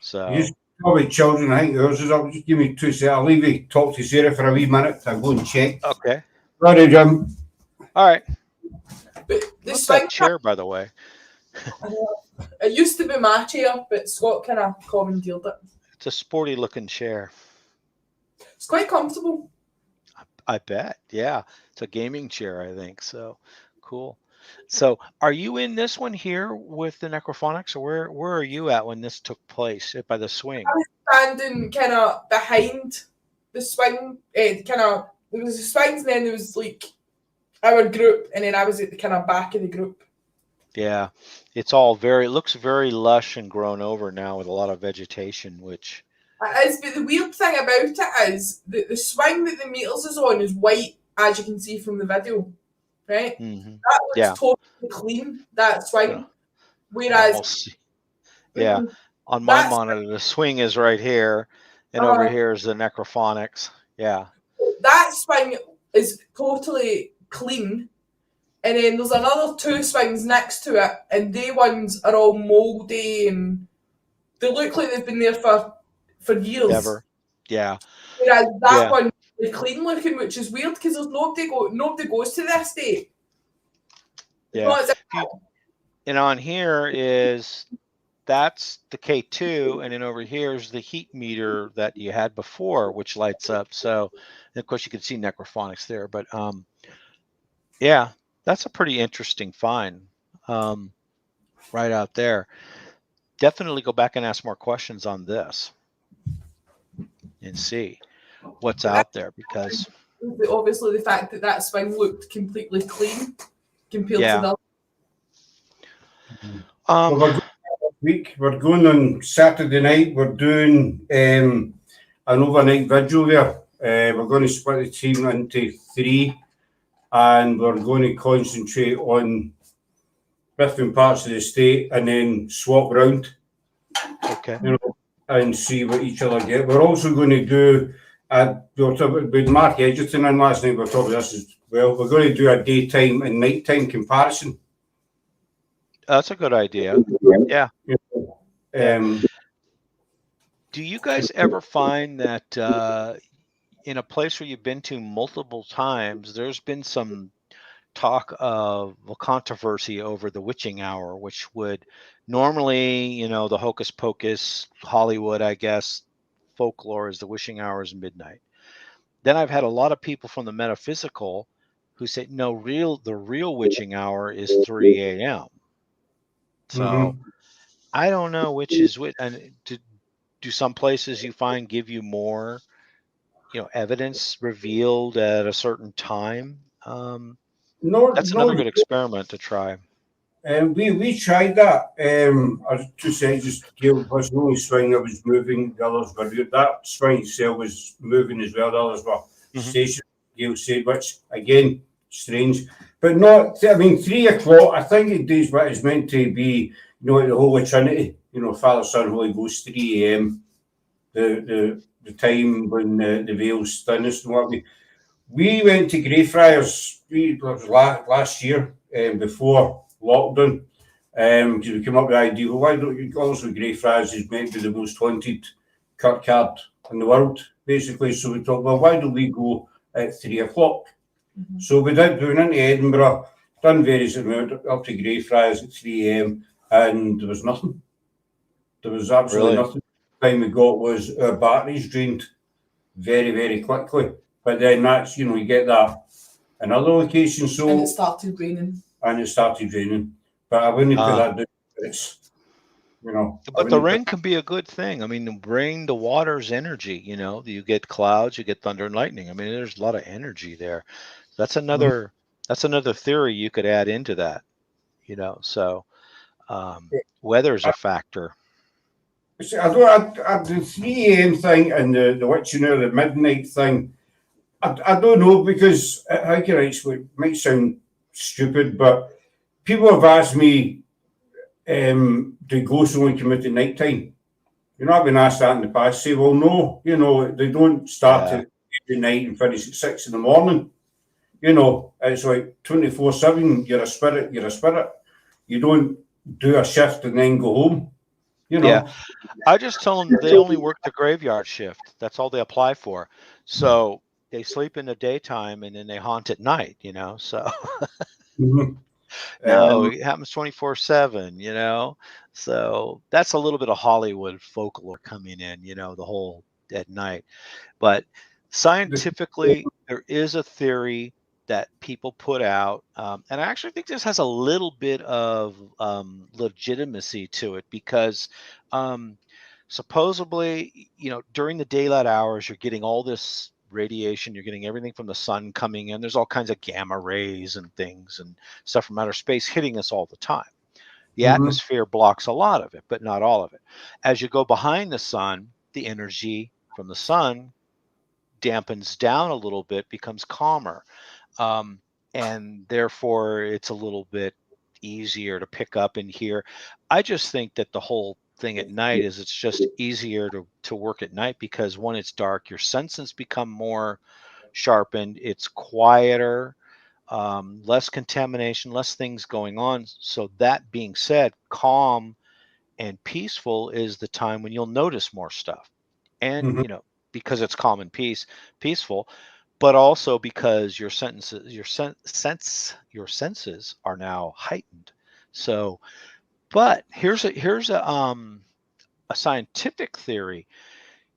So you probably children. I think yours is up. Just give me 2 seconds. I'll leave you talk to Sarah for a wee minute. I'll go and check. Okay. Sorry, Jim. All right. But What's that chair, by the way? It used to be my chair, but Scott kind of commandeered it. It's a sporty looking chair. It's quite comfortable. I bet. Yeah. It's a gaming chair, I think. So cool. So are you in this one here with the necrophonics, or where are you at when this took place by the swing? I was standing kind of behind the swing. There was the swings, and then there was like our group, and then I was at the kind of back of the group. Yeah. It looks very lush and grown over now with a lot of vegetation, which It is, but the weird thing about it is that the swing that the meters is on is white, as you can see from the video, right? mhm. That looks Yeah. totally clean, that swing. Yeah. Whereas, Almost. Yeah. mhm, On my that's monitor, the swing is right here, and over here is the necrophonics. Yeah. that swing is totally clean, and then there's another two swings next to it, and they ones are all mouldy and they look like they've been there for years. Ever. Yeah. Whereas that Yeah. one is clean looking, which is weird because there's nobody goes to the estate. Yeah. And on here that's the K2, and then over here is the heat meter that you had before, which lights up. So, and of course, you can see necrophonics there. But yeah, that's a pretty interesting find right out there. Definitely go back and ask more questions on this and see what's out there, because obviously the fact that swing looked completely clean compared Yeah. to the Well, we're going this week. We're going on Saturday night. We're doing an overnight vigil there. We're going to split the team into 3, and we're going to concentrate on different parts of the state and then swap round, okay. and see what each other get. We're also going to do with Mark Edgerton in last night. We were talking about this as well. We're going to do a daytime and nighttime comparison. That's a good idea. Yeah. Do you guys ever find that in a place where you've been to multiple times, there's been some talk of a controversy over the witching hour, which would normally, the hocus pocus, Hollywood, I guess, folklore is the witching hour is midnight. Then I've had a lot of people from the metaphysical who say, no, the real witching hour is 3 a.m. So I don't know which is which. And do some places you find give you more, evidence revealed at a certain time? That's another good experiment to try. We tried that. As two said, Gail was the only swing that was moving. The others were that swing itself was moving as well. The others were stationary. Gail said, which again strange, but not. 3 o'clock. I think it is what it's meant to be. The Holy Trinity. Father, Son, Holy Ghost. 3 a.m. The time when the veil's thinnest and what we went to Greyfriars. It was last year before lockdown, because we came up with the idea, well, why don't you also Greyfriars is meant to be the most haunted kirkyard in the world, basically. So we thought, well, why don't we go at 3 o'clock? So we went into Edinburgh, done various amounts up to Greyfriars at 3 a.m. and there was nothing. There was absolutely nothing. The time we got was our batteries drained very, very quickly. But then that's, you get that in other locations. So and it started raining. But I wouldn't put that down. It's, But the rain can be a good thing. The rain, the water's energy, you get clouds, you get thunder and lightning. There's a lot of energy there. That's another theory you could add into that, so weather's a factor. The 3 a.m. thing and the witching hour, the midnight thing, I don't know, because how can I explain? It might sound stupid, but people have asked me, do ghosts only come out at night time? I've been asked that in the past. Say, well, no, they don't start at every night and finish at 6 in the morning. It's like 24/7. You're a spirit. You don't do a shift and then go home. Yeah, I just tell them they only work the graveyard shift. That's all they apply for. So they sleep in the daytime and then they haunt at night. So No, it happens 24/7, you know? So that's a little bit of Hollywood folklore coming in, you know, the whole at night. But scientifically, there is a theory that people put out, and I actually think this has a little bit of legitimacy to it because um, supposedly, you know, during the daylight hours, you're getting all this radiation, you're getting everything from the sun coming in. There's all kinds of gamma rays and things and stuff from outer space hitting us all the time. The atmosphere blocks a lot of it, but not all of it. As you go behind the sun, the energy from the sun dampens down a little bit, becomes calmer. Um, and therefore, it's a little bit easier to pick up and hear. I just think that the whole thing at night is it's just easier to work at night because when it's dark, your senses become more sharpened, it's quieter, less contamination, less things going on. So, that being said, calm and peaceful is the time when you'll notice more stuff. And, you know, because it's calm and peaceful, but also because your senses are now heightened. So, but here's a scientific theory.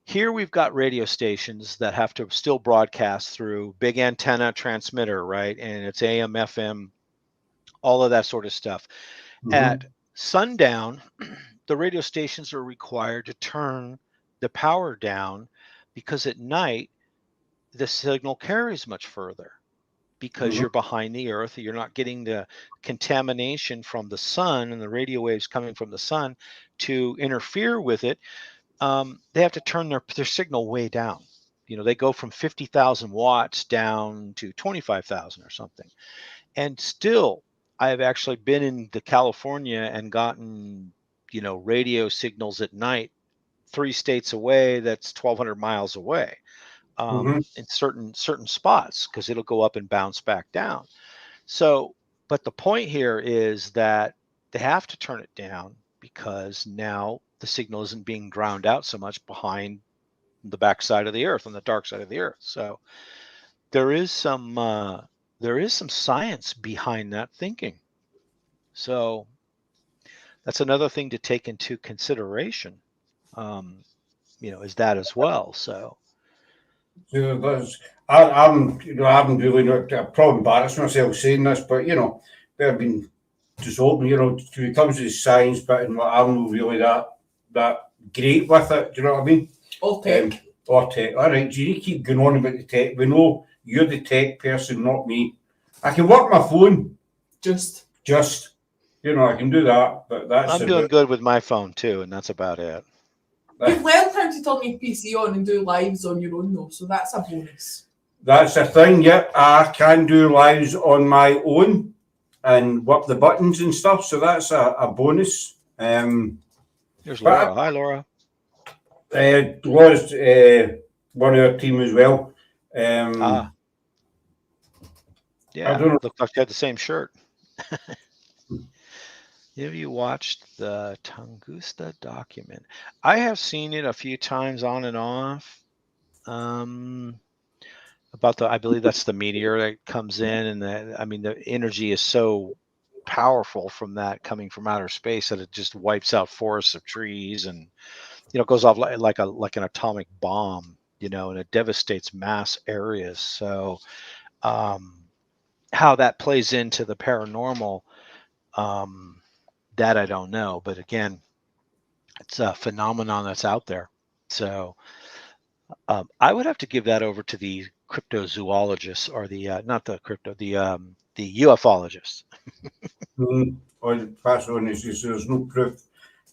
Here we've got radio stations that have to still broadcast through big antenna transmitter, right? And it's AM, FM, all of that sort of stuff. At sundown, the radio stations are required to turn the power down because at night the signal carries much further because you're behind the earth. You're not getting the contamination from the sun and the radio waves coming from the sun to interfere with it. They have to turn their signal way down. You know, they go from 50,000 watts down to 25,000 or something. And still, I have actually been into California and gotten, you know, radio signals at night 3 states away. That's 1,200 miles away in certain spots because it'll go up and bounce back down. So, but the point here is that they have to turn it down because now the signal isn't being drowned out so much behind the backside of the earth on the dark side of the earth. So there is some science behind that thinking. So that's another thing to take into consideration. You know, is that as well. So I haven't really not. I probably embarrassed myself saying this, but you know, I've been just open. You know, when it comes to the science bit, and I'm not really that great with it. Do you know what I mean? All tech. Or tech. All right, do you need to keep going on about the tech? We know you're the tech person, not me. I can work my phone. Just, you know, I can do that, but that's. I'm doing good with my phone too, and that's about it. You've learned how to turn your PC on and do lives on your own though, so that's a bonus. That's the thing, yeah. I can do lives on my own and work the buttons and stuff, so that's a bonus. Here's Laura. Hi, Laura. Laura's one of our team as well. Yeah, I don't know. Looked like they had the same shirt. Have you watched the Tunguska document? I have seen it a few times on and off. About I believe that's the meteor that comes in, and the energy is so powerful from that coming from outer space that it just wipes out forests of trees, and you know, goes off like an atomic bomb, you know, and it devastates mass areas. So, how that plays into the paranormal. That I don't know, but again, it's a phenomenon that's out there. So I would have to give that over to the cryptozoologists or the the ufologists. Or pass on is there's no proof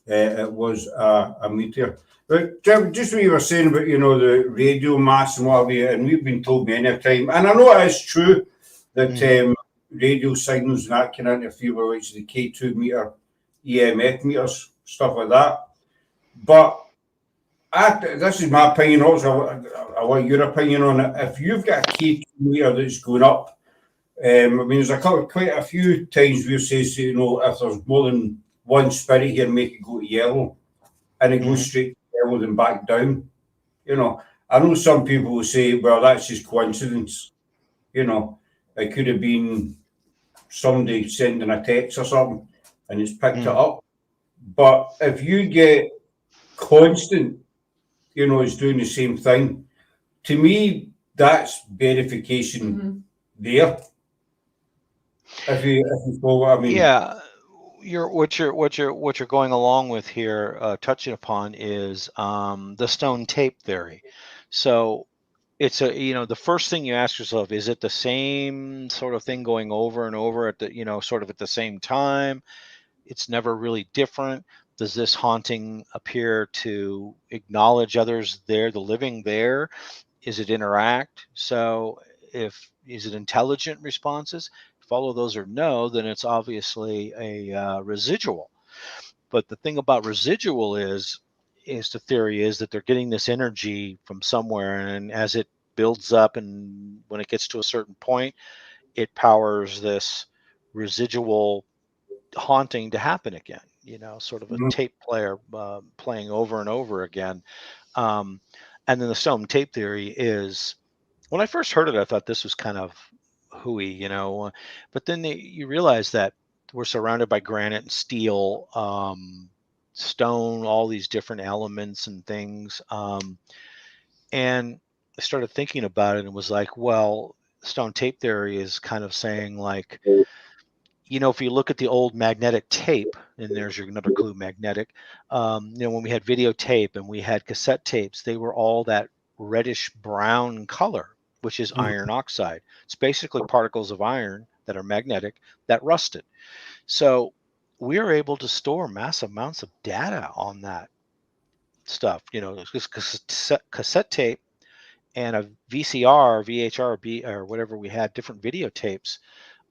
it was a meteor. But just what you were saying about, you know, the radio mass and what have you, and we've been told many a time, and I know it is true that radio signals and that can interfere with like the K2 meter, EMF meters, stuff like that. But this is my opinion also. I want your opinion on it. If you've got a K2 meter that's going up, I mean, there's quite a few times we've said, you know, if there's more than one spirit here, make it go to yellow, and it goes straight to yellow then back down. You know, I know some people will say, well, that's just coincidence. You know, it could have been somebody sending a text or something and it's picked it up. But if you get constant, it's doing the same thing, to me, that's verification there. If you follow what I mean. Yeah, what you're going along with here, touching upon is the stone tape theory. So it's the first thing you ask yourself, is it the same sort of thing going over and over at the sort of at the same time? It's never really different. Does this haunting appear to acknowledge others there, the living there? Is it interact? So is it intelligent responses? If all of those are no, then it's obviously a residual. But the thing about residual is the theory is that they're getting this energy from somewhere, and as it builds up, and when it gets to a certain point, it powers this residual haunting to happen again. Sort of a tape player playing over and over again. And then the stone tape theory is, when I first heard it, I thought this was kind of hooey, but then you realize that we're surrounded by granite and steel, stone, all these different elements and things. And I started thinking about it and was like, well, stone tape theory is kind of saying, like, if you look at the old magnetic tape, and there's your another clue, magnetic, when we had videotape and we had cassette tapes, they were all that reddish brown color, which is iron oxide. It's basically particles of iron that are magnetic that rusted. So we are able to store massive amounts of data on that stuff. This cassette tape and a VCR, VHR, or whatever we had, different videotapes,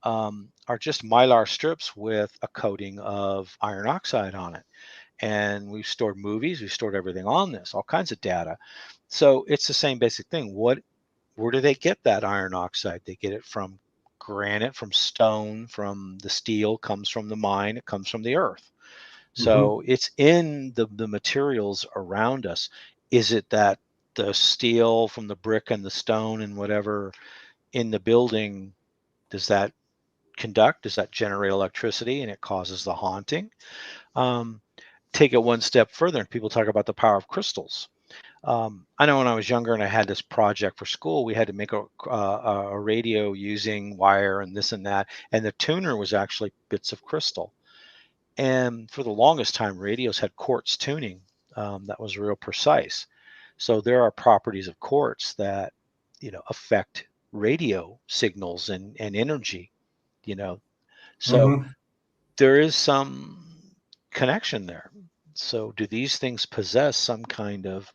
are just mylar strips with a coating of iron oxide on it. And we've stored movies, we've stored everything on this, all kinds of data. So it's the same basic thing. Where do they get that iron oxide? They get it from granite, from stone, from the steel, comes from the mine, it comes from the earth. So it's in the materials around us. Is it that the steel from the brick and the stone and whatever in the building, does that conduct? Does that generate electricity and it causes the haunting? Take it one step further, and people talk about the power of crystals. I know when I was younger and I had this project for school, we had to make a radio using wire and this and that, and the tuner was actually bits of crystal. And for the longest time, radios had quartz tuning that was real precise. So there are properties of quartz that affect radio signals and energy. So there is some connection there. So do these things possess some kind of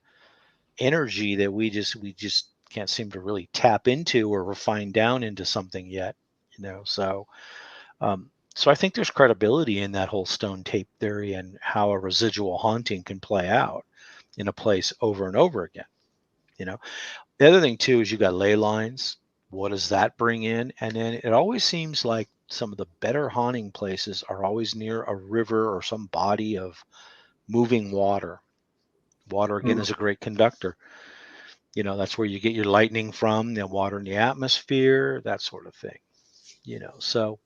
energy that we just can't seem to really tap into or refine down into something yet? So I think there's credibility in that whole stone tape theory and how a residual haunting can play out in a place over and over again. The other thing too is you got ley lines. What does that bring in? And then it always seems like some of the better haunting places are always near a river or some body of moving water. Water again is a great conductor. That's where you get your lightning from, the water in the atmosphere, that sort of thing. So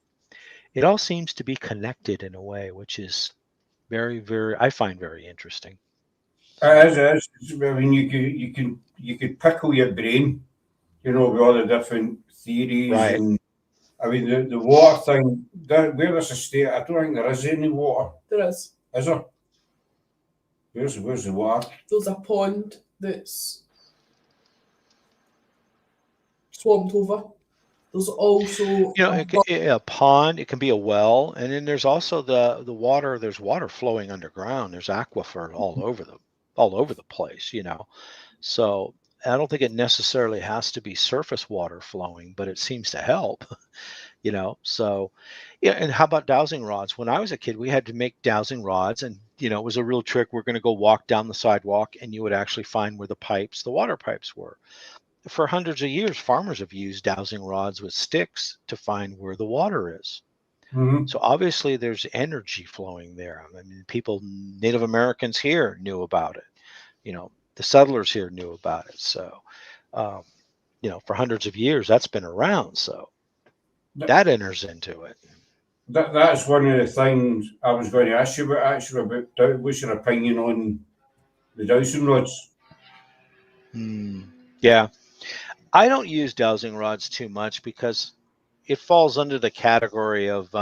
it all seems to be connected in a way, which is very, very, I find very interesting. It is. I mean, you could pickle your brain, with all the different theories. Right. And I mean, the water thing, where there's a state, I don't think there is any water. There is. Is there? Where's the water? There's a pond that's swamped over. There's also a pond, it can be a well, and then there's also the water. There's water flowing underground. There's aquifer all over the place. So I don't think it necessarily has to be surface water flowing, but it seems to help. So yeah. And how about dowsing rods? When I was a kid, we had to make dowsing rods, and it was a real trick. We're going to go walk down the sidewalk, and you would actually find where the water pipes were. For hundreds of years, farmers have used dowsing rods with sticks to find where the water is. So obviously there's energy flowing there. I mean, Native Americans here knew about it. The settlers here knew about it. So, for hundreds of years, that's been around. So, that enters into it. That's one of the things I was going to ask you about, actually, about what's your opinion on the dowsing rods? Yeah. I don't use dowsing rods too much because it falls under the category of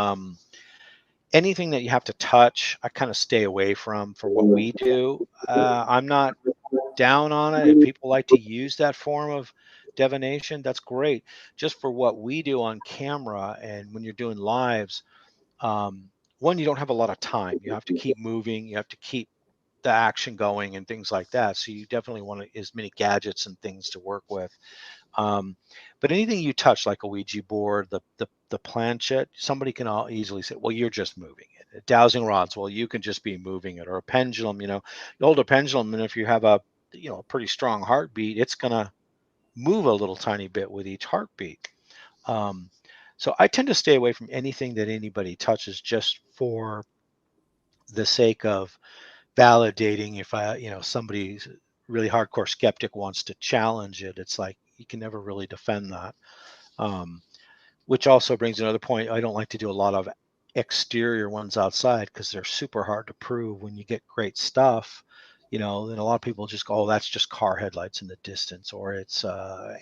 anything that you have to touch. I kind of stay away from for what we do. I'm not down on it. If people like to use that form of divination, that's great. Just for what we do on camera and when you're doing lives, one, you don't have a lot of time. You have to keep moving. You have to keep the action going and things like that. So you definitely want as many gadgets and things to work with. But anything you touch, like a Ouija board, the planchette, somebody can all easily say, well, you're just moving it. Dowsing rods, well, you can just be moving it. Or a pendulum, you hold a pendulum, and if you have a pretty strong heartbeat, it's gonna move a little tiny bit with each heartbeat. So I tend to stay away from anything that anybody touches just for the sake of validating. If somebody's really hardcore skeptic wants to challenge it, it's like you can never really defend that. Which also brings another point. I don't like to do a lot of exterior ones outside because they're super hard to prove. When you get great stuff, then a lot of people just go, oh, that's just car headlights in the distance, or it's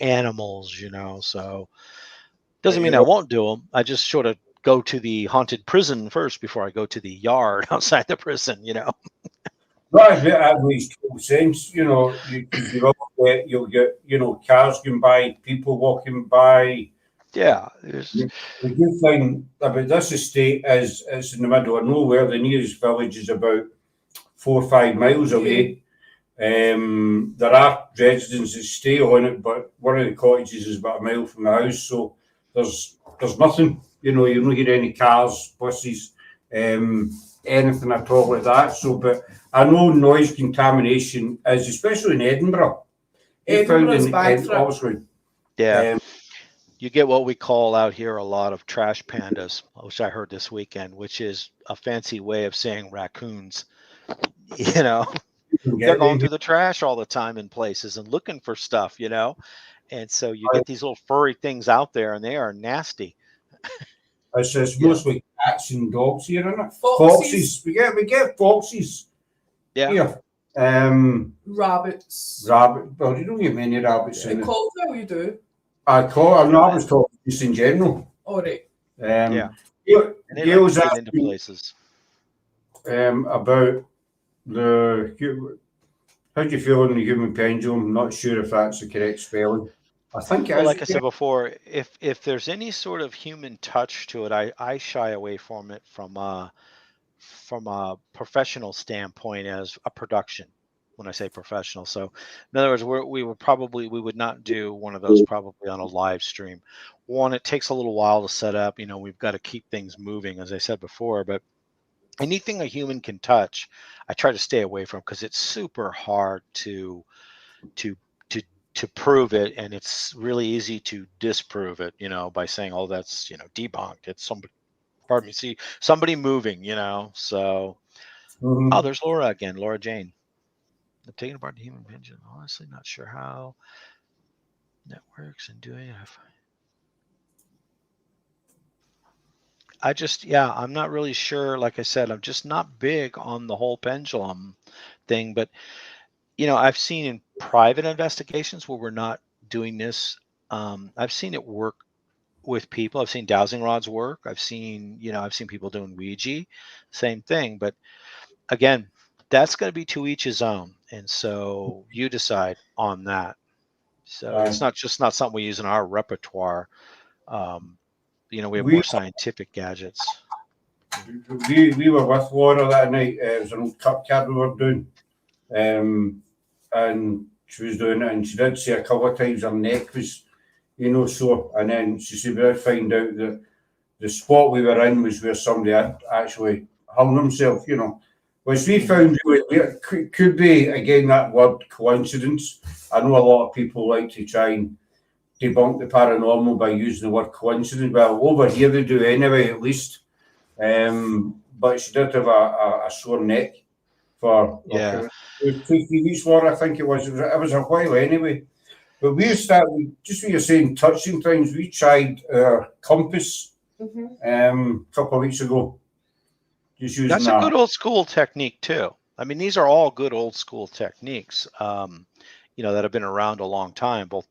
animals, so doesn't mean I won't do them. I just sort of go to the haunted prison first before I go to the yard outside the prison, That makes total sense. Because you'll get cars going by, people walking by. Yeah. The good thing about this estate is it's in the middle of nowhere. The nearest village is about 4 or 5 miles away. There are residents that stay on it, but one of the cottages is about a mile from the house, so there's nothing. You don't hear any cars, buses, anything at all like that. So, but I know noise contamination is, especially in Edinburgh. Edinburgh's bad for it. Obviously. Yeah. You get what we call out here a lot of trash pandas, which I heard this weekend, which is a fancy way of saying raccoons. They're going through the trash all the time in places and looking for stuff, and so you get these little furry things out there, and they are nasty. It's mostly cats and dogs here, isn't it? Foxes. We get foxes. Yeah. Here. Rabbits. Well, you don't get many rabbits in it. Colville, you do. I was talking just in general. All right. Yeah. Gail's get into places. About how do you feel on the human pendulum? I'm not sure if that's the correct spelling. I think it is. Like I said before, if there's any sort of human touch to it, I shy away from it from a professional standpoint as a production. When I say professional, so in other words, we would not do one of those probably on a live stream. One, it takes a little while to set up. We've got to keep things moving, as I said before. But anything a human can touch, I try to stay away from because it's super hard to prove it, and it's really easy to disprove it. By saying, "Oh, that's debunked." It's somebody moving. So. Mm-hmm. Oh, there's Laura again, Laura Jane. Taking apart the human pendulum. Honestly, not sure how that works and doing it. I'm not really sure. Like I said, I'm just not big on the whole pendulum thing. But, I've seen in private investigations where we're not doing this. I've seen it work with people. I've seen dowsing rods work. I've seen people doing Ouija, same thing. But again, that's going to be to each his own, and so you decide on that. So it's not something we use in our repertoire. We have more scientific gadgets. We were with Laura that night. It was an old cup card we were doing, and she was doing it, and she did say a couple of times her neck was, sore, and then she said we did find out that the spot we were in was where somebody had actually hung themselves, which we found really weird. Could be, again, that word coincidence. I know a lot of people like to try and debunk the paranormal by using the word coincidence. Well, over here they do anyway, at least. But she did have a sore neck for 2-3 weeks, Laura, I think it was. It was a while anyway. But we started, just what you're saying, touching things, we tried our compass a couple of weeks ago. Just using That's a good old school technique too. I mean, these are all good old school techniques, that have been around a long time, both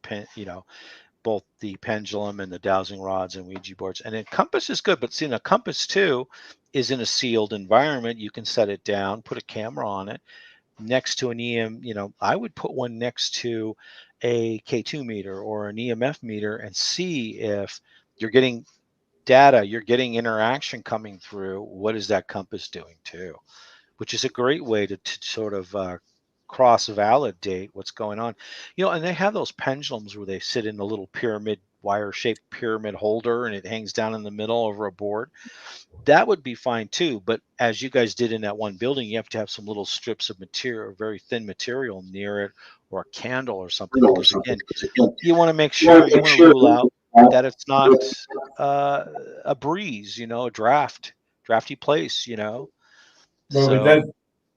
the pendulum and the dowsing rods and Ouija boards. And a compass is good, but seeing a compass too is in a sealed environment. You can set it down, put a camera on it next to an EM. I would put one next to a K2 meter or an EMF meter and see if you're getting data, you're getting interaction coming through. What is that compass doing too? Which is a great way to sort of cross-validate what's going on. And they have those pendulums where they sit in a little pyramid, wire-shaped pyramid holder, and it hangs down in the middle over a board. That would be fine too. But as you guys did in that one building, you have to have some little strips of material, very thin material near it, or a candle or something. Because again, you want to make sure, you want to rule out that it's not a breeze, a drafty place, Well, So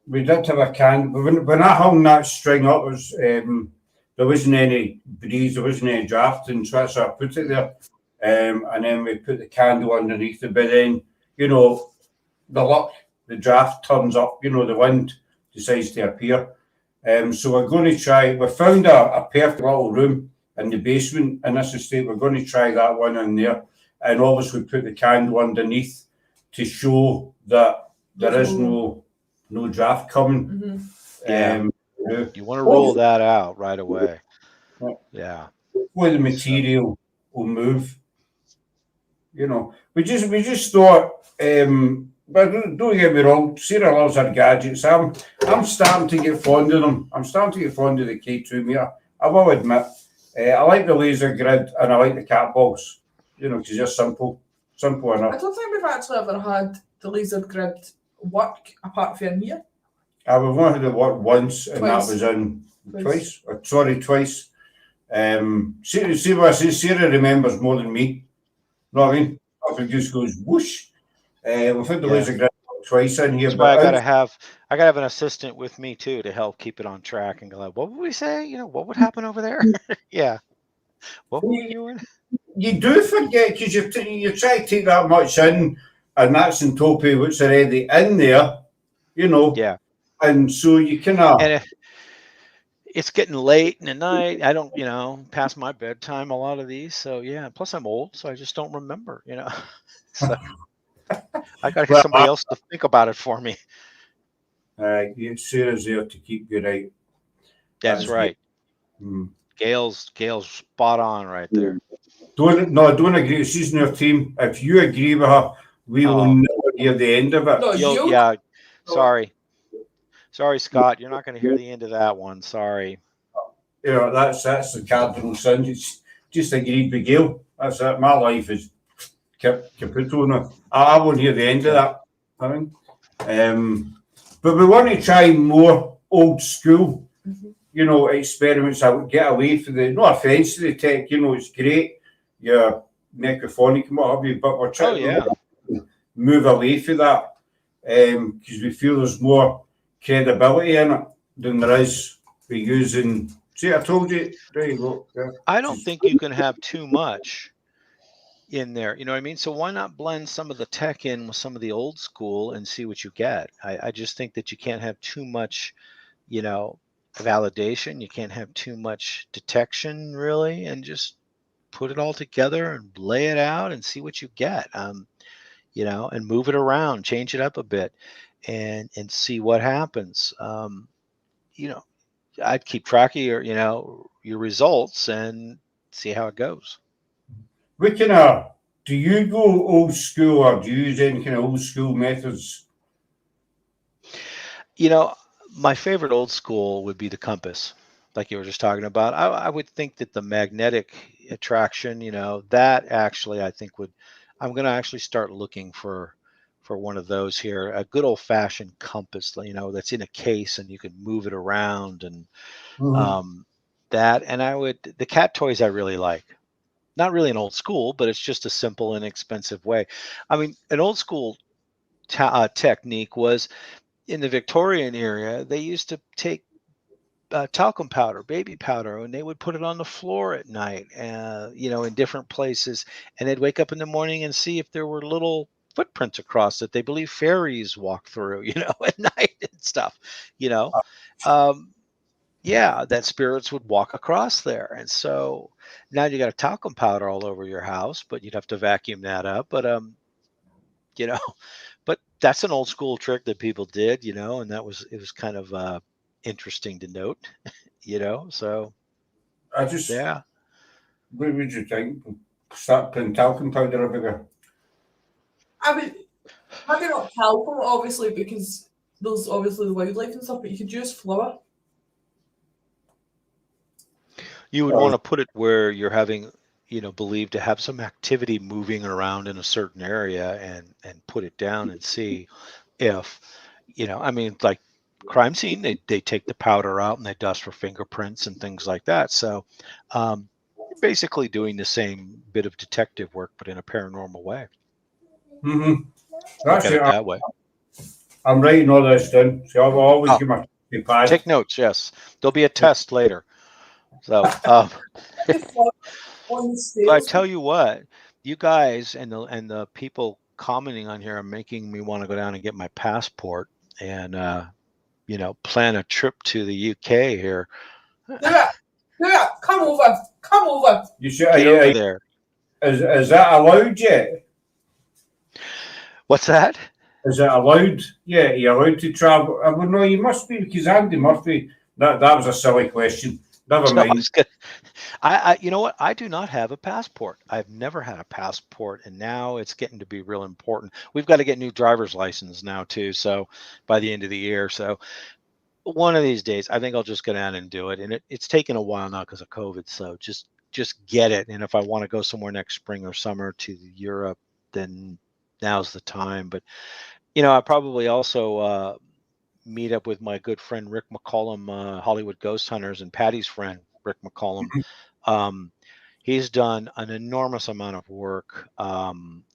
we did have a can. When I hung that string up, it was, there wasn't any breeze, there wasn't any drafting, so that's why I put it there. And then we put the candle underneath it. But then, the draft turns up, the wind decides to appear. So we're going to try, we found a perfect little room in the basement in this estate. We're going to try that one in there. And obviously put the candle underneath to show that there is no draft coming. Yeah. You want to rule that out right away. Yeah. Where the material will move. We just thought, but don't get me wrong, Sarah loves her gadgets. I'm starting to get fond of them. I'm starting to get fond of the K2 meter. I will admit. I like the laser grid and I like the cat balls, because they're simple enough. I don't think we've actually ever had the laser grid work apart from here. We've only had it work once, and Twice. that was in twice. See what I say, Sarah remembers more than me. Know what I mean? If it just goes whoosh. We've had the laser grid twice in here. That's why I gotta have an assistant with me too to help keep it on track and go like, what would we say? What would happen over there? Yeah. What were we doing? You do forget because you try to take that much in, and that's in top of what's already in there, Yeah. And so you kind of. And it's getting late in the night. I don't, past my bedtime a lot of these. So yeah. Plus I'm old, so I just don't remember. So I got to get somebody else to think about it for me. Sarah's there to keep you right. That's right. Gail's spot on right there. Don't agree. She's in her team. If you agree with her, we will never hear the end of it. No, yeah. Sorry, Scott. You're not going to hear the end of that one. Sorry. That's the cardinal sin. It's just agreed with Gail. That's it. My life is kaput on it. I won't hear the end of that. But we want to try more old school, experiments. I would get away from no offence to the tech. It's great. You're necrophonic and what have you, but we're trying to move away from that because we feel there's more credibility in it than there is for using. See, I told you. There you go. Yeah. I don't think you can have too much in there. You know what I mean? So why not blend some of the tech in with some of the old school and see what you get? I just think that you can't have too much, validation. You can't have too much detection, really, and just put it all together and lay it out and see what you get. And move it around, change it up a bit, and see what happens. I'd keep track of your results and see how it goes. Do you go old school or do you use any kind of old school methods? My favorite old school would be the compass, like you were just talking about. I would think that the magnetic attraction, that actually I think I'm going to actually start looking for one of those here, a good old fashioned compass, that's in a case and you can move it around and that. And the cat toys I really like. Not really an old school, but it's just a simple, inexpensive way. I mean, an old school technique was in the Victorian era. They used to take talcum powder, baby powder, and they would put it on the floor at night, in different places. And they'd wake up in the morning and see if there were little footprints across it. They believe fairies walk through, at night and stuff, you know. Um, yeah, that spirits would walk across there. And so now you got a talcum powder all over your house, but you'd have to vacuum that up. But you know, but that's an old school trick that people did, and it was kind of interesting to note, So I just, yeah. what would you think? Start putting talcum powder everywhere. I would maybe not talcum, obviously, because there's obviously the wildlife and stuff, but you could use flour. You would want to put it where you're having, believed to have some activity moving around in a certain area, and put it down and see if, like crime scene, they take the powder out and they dust for fingerprints and things like that. So you're basically doing the same bit of detective work, but in a paranormal way. Mm-hmm. Look at it that way. I'm writing all this down, so I'll always give my pad. Take notes, yes. There'll be a test later. So, but I tell you what, you guys and the people commenting on here are making me want to go down and get my passport and plan a trip to the UK here. Do it. Come over. You should Get over there. Is that allowed yet? What's that? Is it allowed? Yeah, you're allowed to travel. Well, no, you must be, because Andy Murphy. That was a silly question. Never mind. I you know what? I do not have a passport. I've never had a passport, and now it's getting to be real important. We've got to get new driver's license now too. So by the end of the year, so one of these days, I think I'll just go down and do it. And it's taken a while now because of COVID. So just get it. And if I want to go somewhere next spring or summer to Europe, then now's the time. But I probably also meet up with my good friend Rick McCollum, Hollywood Ghost Hunters, and Patty's friend Rick McCollum. He's done an enormous amount of work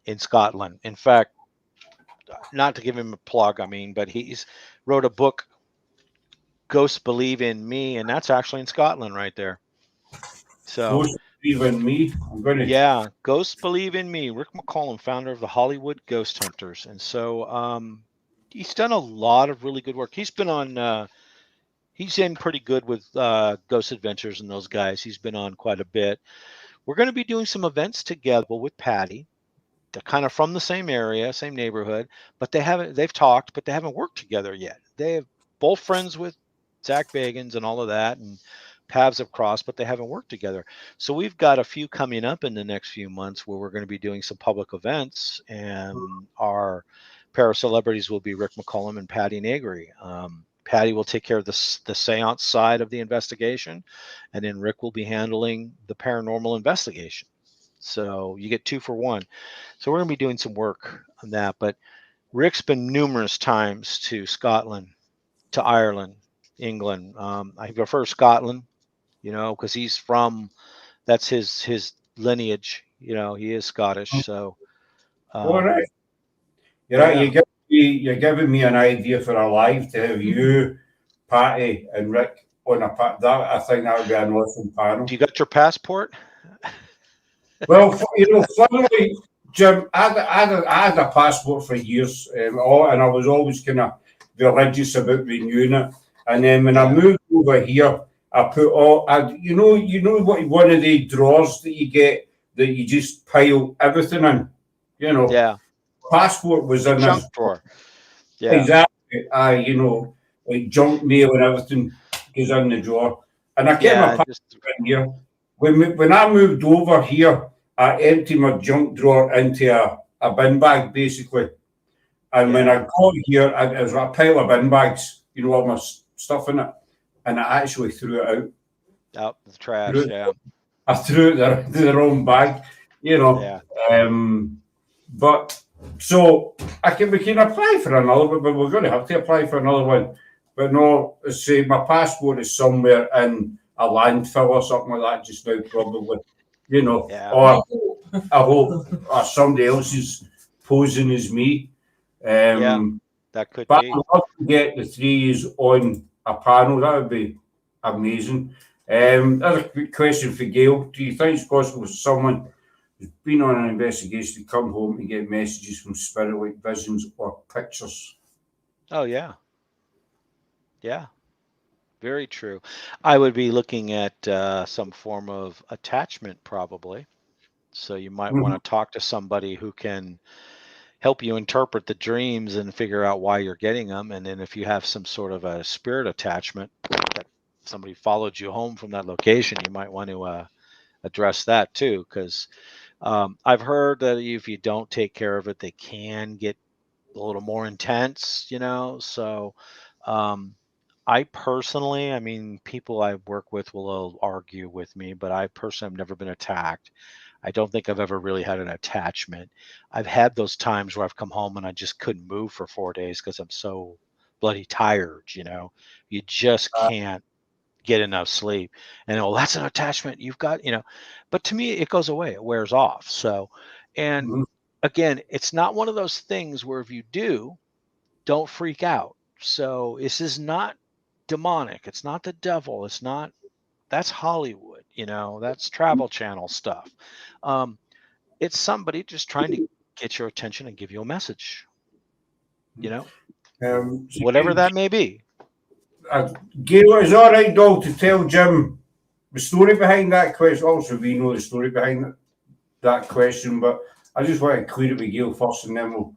in Scotland. In fact, not to give him a plug, but he's wrote a book, Ghosts Believe in Me, and that's actually in Scotland right there. So Ghosts Believe in Me. I'm going to. Yeah, Ghosts Believe in Me. Rick McCollum, founder of the Hollywood Ghost Hunters, and so he's done a lot of really good work. He's been on. He's in pretty good with Ghost Adventures and those guys. He's been on quite a bit. We're going to be doing some events together with Patty. They're kind of from the same area, same neighborhood, but they've talked, but they haven't worked together yet. They're both friends with Zach Bagans and all of that, and paths have crossed, but they haven't worked together. So we've got a few coming up in the next few months where we're going to be doing some public events, and our pair of celebrities will be Rick McCollum and Patty Negri. Patty will take care of the seance side of the investigation, and then Rick will be handling the paranormal investigation. So you get 2 for 1. So we're going to be doing some work on that. But Rick's been numerous times to Scotland, to Ireland, England. I prefer Scotland, because he's that's his lineage. He is Scottish. So, all right. You're giving me an idea for a live to have you, Patty, and Rick on a that. I think that would be an awesome panel. Do you got your passport? Well, funnily, Jim, I had a passport for years, and I was always kind of religious about renewing it. And then when I moved over here, I put you know what, one of the drawers that you get that you just pile everything in, Yeah. Passport was in junk this drawer. Yeah. Exactly. Like junk mail and everything goes in the drawer. And I kept my passport in here. When I moved over here, I emptied my junk drawer into a bin bag, basically. And when I got here, it was a pile of bin bags, all my stuff in it. And I actually threw it out. Out the trash, I threw it in the wrong bag, Yeah. But so we can apply for another one, but we're going to have to apply for another one. But no, say my passport is somewhere in a landfill or something like that just now, probably. Or I hope somebody else is posing as me. That could but be. I'd love to get the 3 on a panel. That would be amazing. Other question for Gail. Do you think it's possible for someone who's been on an investigation to come home and get messages from spirit-like visions or pictures? Oh, yeah. Yeah. Very true. I would be looking at some form of attachment, probably. So you might want to talk to somebody who can help you interpret the dreams and figure out why you're getting them. And then if you have some sort of a spirit attachment that somebody followed you home from that location, you might want to address that too. Because I've heard that if you don't take care of it, they can get a little more intense, So I personally, I mean, people I work with will argue with me, but I personally have never been attacked. I don't think I've ever really had an attachment. I've had those times where I've come home and I just couldn't move for 4 days because I'm so bloody tired, You just can't get enough sleep. And oh, that's an attachment you've got. But to me, it goes away, it wears off. So, and again, it's not one of those things where if you do, don't freak out. So this is not demonic. It's not the devil. That's Hollywood, that's Travel Channel stuff. It's somebody just trying to get your attention and give you a message, whatever that may be. Gail, is it all right, dog, to tell Jim the story behind that question? Also, we know the story behind that question, but I just want to clear it with Gail first, and then we'll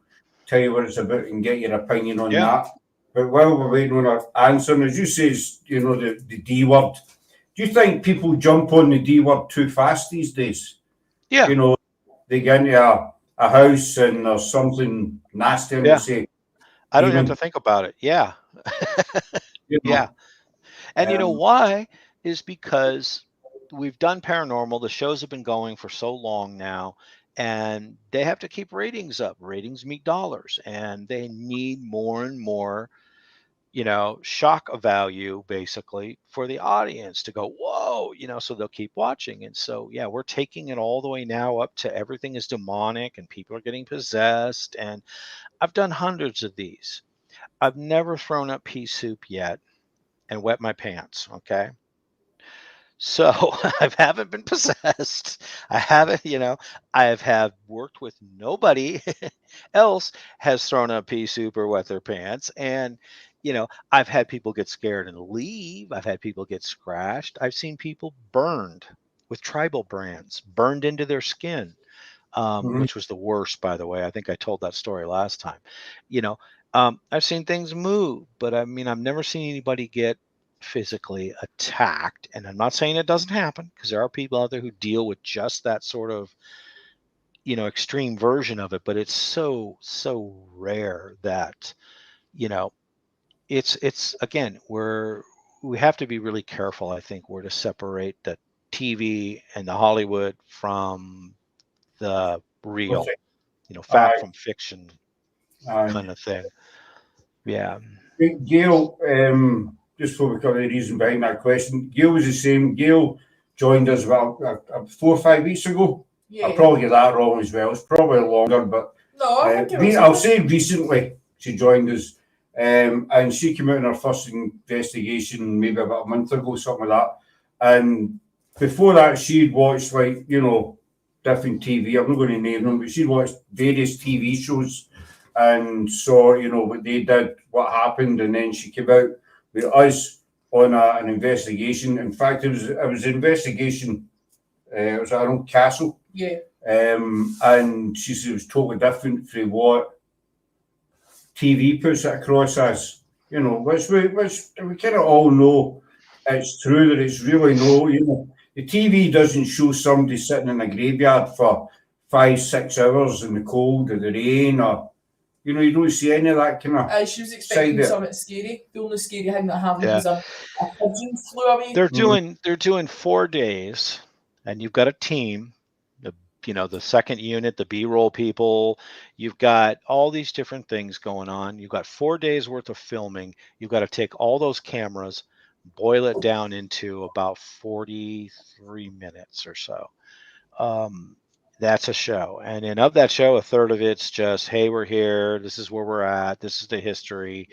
tell you what it's about and get your opinion on that. But while we're waiting on our answer, as you say, the D word, do you think people jump on the D word too fast these days? Yeah. They get into a house and there's something nasty and they say, I don't have to think about it. Yeah. Yeah. And you know why? Is because we've done paranormal. The shows have been going for so long now, and they have to keep ratings up. Ratings meet dollars, and they need more and more, shock value basically for the audience to go, whoa, so they'll keep watching. And so, yeah, we're taking it all the way now up to everything is demonic and people are getting possessed. And I've done hundreds of these. I've never thrown up pea soup yet and wet my pants. Okay. So I haven't been possessed. I haven't, I have worked with nobody else has thrown up pea soup or wet their pants. And, I've had people get scared and leave. I've had people get scratched. I've seen people burned with tribal brands, burned into their skin, which was the worst, by the way. I think I told that story last time. I've seen things move, but I mean, I've never seen anybody get physically attacked. And I'm not saying it doesn't happen, because there are people out there who deal with just that sort of, extreme version of it, but it's so rare that, it's again, we have to be really careful, I think, where to separate the TV and the Hollywood from the real, fact from fiction kind of thing. Yeah. Gail, just for the reason behind that question, Gail was the same. Gail joined us about 4 or 5 weeks ago. Yeah. I'll probably get that wrong as well. It's probably longer, but no, I'll say recently she joined us. And she came out in her first investigation maybe about a month ago, something like that. And before that, she'd watched different TV. I'm not going to name them, but she'd watched various TV shows and saw, what they did, what happened, and then she came out with us on an investigation. In fact, it was an investigation. It was at our own castle. Yeah. And she said it was totally different from what TV puts it across as, which we kind of all know it's true, that it's really the TV doesn't show somebody sitting in a graveyard for 5-6 hours in the cold or the rain, or you don't see any of that kind of. She was expecting something scary. The only scary thing that happened was a pigeon flew away. They're doing 4 days, and you've got a team. The second unit, the B-roll people, you've got all these different things going on. You've got 4 days worth of filming. You've got to take all those cameras, boil it down into about 43 minutes or so. That's a show. And then of that show, a third of it's just, hey, we're here. This is where we're at. This is the history.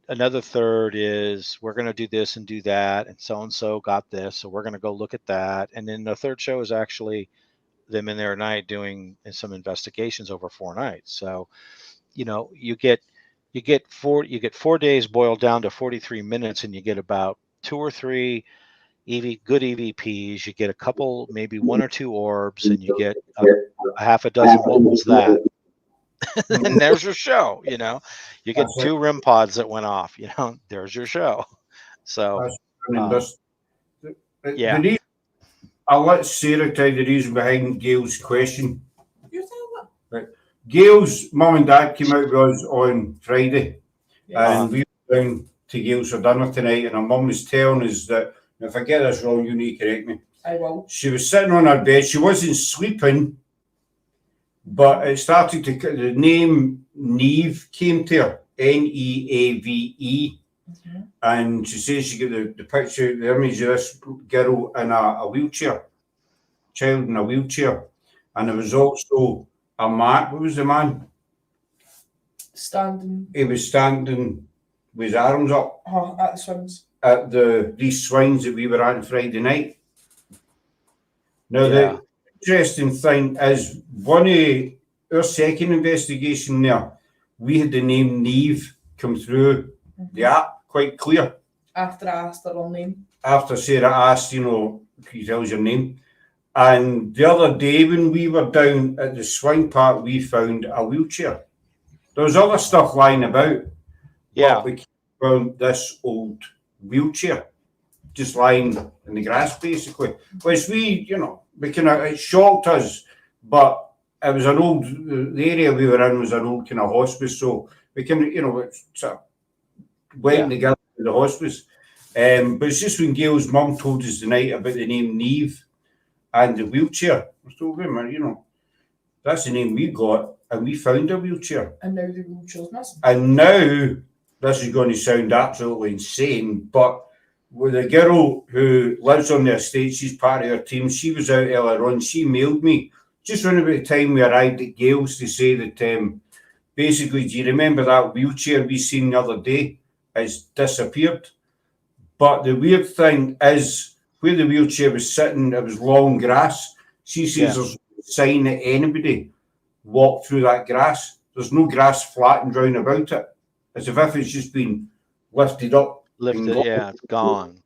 another third is we're going to do this and do that, and so got this, so we're going to go look at that. And then the third show is actually them in there at night doing some investigations over 4 nights. So, you get 4 days boiled down to 43 minutes, and you get about 2 or 3 good EVPs. You get a couple, maybe 1 or 2 orbs, and you get a half a dozen. What was that? And there's your show. You get That's 2 REM pods that went off. There's your show. So, yeah. The reason, I'll let Sarah tell you the reason behind Gail's question. You tell that. Right. Gail's mum and dad came out with us on Friday, and we were down to Gail's for dinner tonight, and her mum was telling us that, if I get this wrong, you need to correct me. I will. She was sitting on her bed. She wasn't sleeping, but it started to, the name Neve came to her, Neave. Mm-hmm. And she says she got the picture, the image of this girl in a wheelchair, child in a wheelchair. And there was also a man. What was the man? Standing. He was standing with his arms up At the swings. at these swings that we were at on Friday night. Now, Yeah. the interesting thing is, one of our second investigation there, we had the name Neve come through the app quite clear. After I asked her her name. After Sarah asked, can you tell us your name? And the other day when we were down at the swing park, we found a wheelchair. There was other stuff lying about. Yeah. But we found this old wheelchair just lying in the grass, basically. Which it shocked us, but it was an old, the area we were in was an old kind of hospice, so we can, sort of went together to the hospice. But it's just when Gail's mum told us tonight about the name Neve and the wheelchair, I thought, wait a minute, that's the name we got, and we found a wheelchair. And now the wheelchair's missing. And now, this is going to sound absolutely insane, but with the girl who lives on the estate, she's part of our team, she was out earlier on, she mailed me, just around about the time we arrived at Gail's, to say that, basically, do you remember that wheelchair we seen the other day? It's disappeared. But the weird thing is, where the wheelchair was sitting, it was long grass. She says there's no sign that anybody walked through that grass. There's no grass flattened round about it. As if it's just been lifted up. It's gone.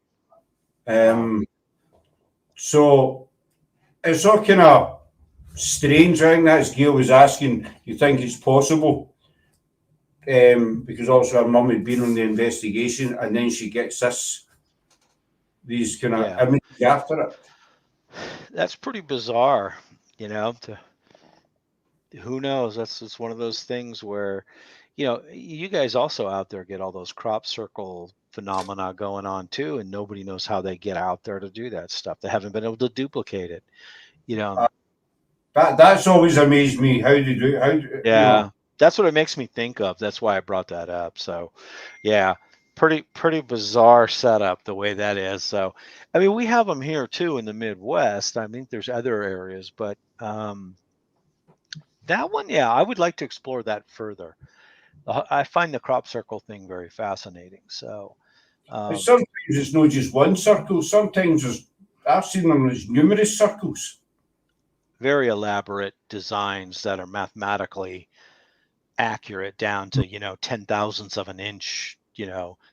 So it's all kind of strange. I think that's Gail was asking, you think it's possible? Because also her mum had been on the investigation, and then she gets these kind of images after it. That's pretty bizarre, who knows? That's just one of those things where, you guys also out there get all those crop circle phenomena going on too, and nobody knows how they get out there to do that stuff. They haven't been able to duplicate it, That's always amazed me. How do you do it? That's what it makes me think of. That's why I brought that up. So, pretty bizarre setup the way that is. So, I mean, we have them here too in the Midwest. I think there's other areas, but that one, I would like to explore that further. I find the crop circle thing very fascinating. So, sometimes it's not just one circle. Sometimes I've seen them as numerous circles. Very elaborate designs that are mathematically accurate down to 10,000ths of an inch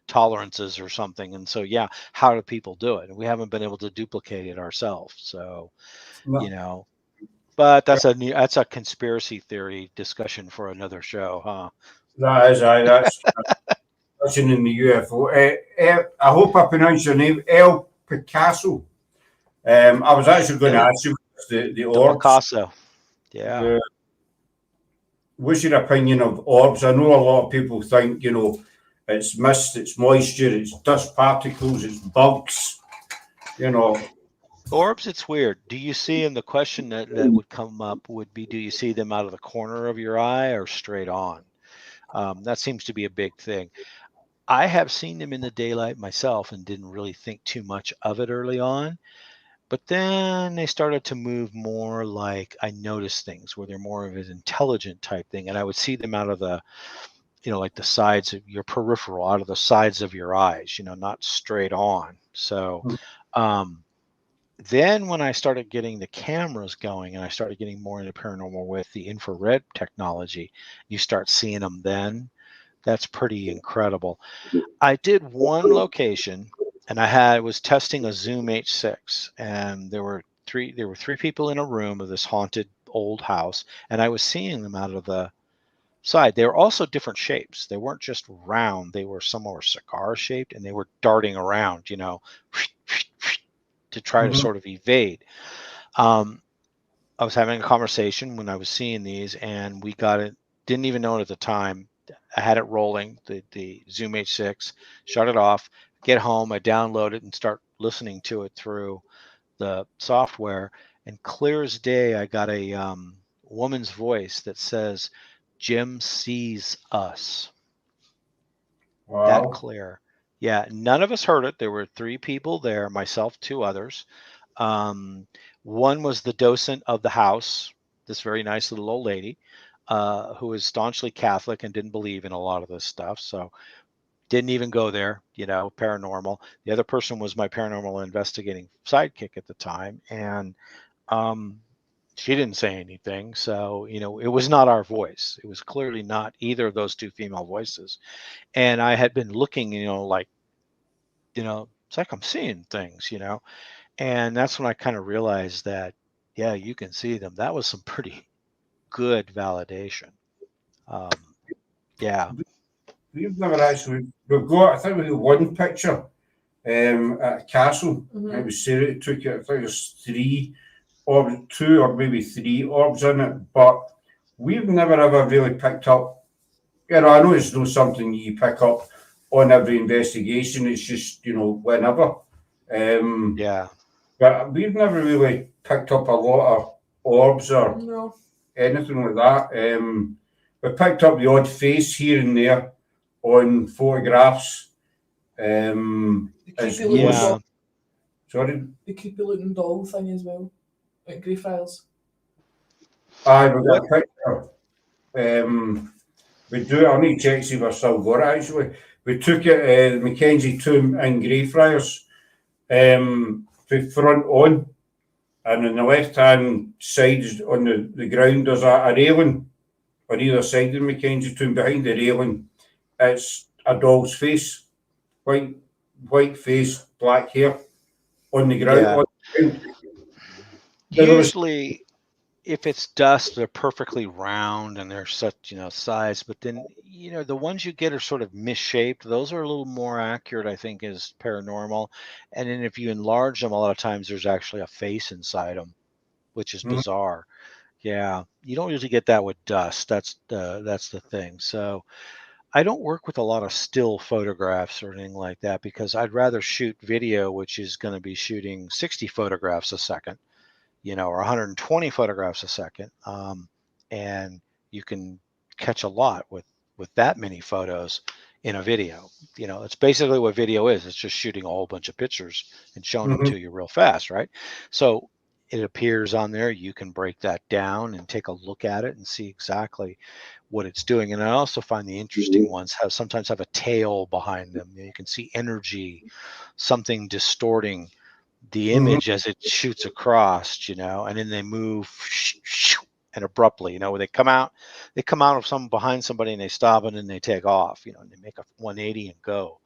tolerances or something. And so how do people do it? And we haven't been able to duplicate it ourselves. So but that's a conspiracy theory discussion for another show, huh? That's touching in the UFO. I hope I pronounced your name, El Picasso. I was actually going to ask you the orbs. Picasso. What's your opinion of orbs? I know a lot of people think, it's mist, it's moisture, it's dust particles, it's bugs, Orbs, it's weird. Do you see, and the question that would come up would be, do you see them out of the corner of your eye or straight on? That seems to be a big thing. I have seen them in the daylight myself and didn't really think too much of it early on. But then they started to move more like I noticed things where they're more of an intelligent type thing. And I would see them out of the like the sides of your peripheral, out of the sides of your eyes, not straight on. So then when I started getting the cameras going and I started getting more into paranormal with the infrared technology, you start seeing them then. That's pretty incredible. I did one location and I was testing a Zoom H6, and there were three people in a room of this haunted old house, and I was seeing them out of the side. They were also different shapes. They weren't just round. Some were cigar shaped, and they were darting around, to try to sort of evade. I was having a conversation when I was seeing these, and we got it. Didn't even know it at the time. I had it rolling, the Zoom H6, shut it off, get home, I download it and start listening to it through the software. And clear as day, I got a woman's voice that says, "Jim sees us." That Wow. clear. Yeah, none of us heard it. There were 3 people there, myself, 2 others. One was the docent of the house, this very nice little old lady, who was staunchly Catholic and didn't believe in a lot of this stuff. So didn't even go there, paranormal. The other person was my paranormal investigating sidekick at the time. And she didn't say anything. So, it was not our voice. It was clearly not either of those 2 female voices. And I had been looking, it's like I'm seeing things, and that's when I kind of realized that, yeah, you can see them. That was some pretty good validation. Yeah. We've never actually, I think we got one picture at a castle. It was Sarah that took it. I think there's 3 orbs, 2 or maybe 3 orbs in it, but we've never ever really picked up. I know it's not something you pick up on every investigation. It's just, whenever. Yeah. But we've never really picked up a lot of orbs or No. anything like that. We picked up the odd face here and there on photographs. The It's creepy looking Yeah. doll. Sorry? The creepy looking doll thing as well. At Greyfriars. Aye, we got a picture. We do. I need to check see if I still got it actually. We took it the Mackenzie Tomb in Greyfriars, the front on, and on the left hand side on the ground there's a railing on either side of the Mackenzie Tomb. Behind the railing, it's a doll's face, white face, black hair on the ground. Yeah. On the ground. There was Usually, if it's dust, they're perfectly round and they're such, size. But then, the ones you get are sort of misshaped. Those are a little more accurate, I think, as paranormal. And then if you enlarge them, a lot of times there's actually a face inside them, which is bizarre. Yeah, you don't usually get that with dust. That's the thing. So I don't work with a lot of still photographs or anything like that because I'd rather shoot video, which is going to be shooting 60 photographs a second, or 120 photographs a second. And you can catch a lot with that many photos in a video. It's basically what video is. It's just shooting a whole bunch of pictures and showing them to you real fast, right? So it appears on there. You can break that down and take a look at it and see exactly what it's doing. And I also find the interesting ones sometimes have a tail behind them. You can see energy, something distorting the image as it shoots across, and then they move and abruptly, where they come out of behind somebody and they stop and then they take off, and they make a 180 and go.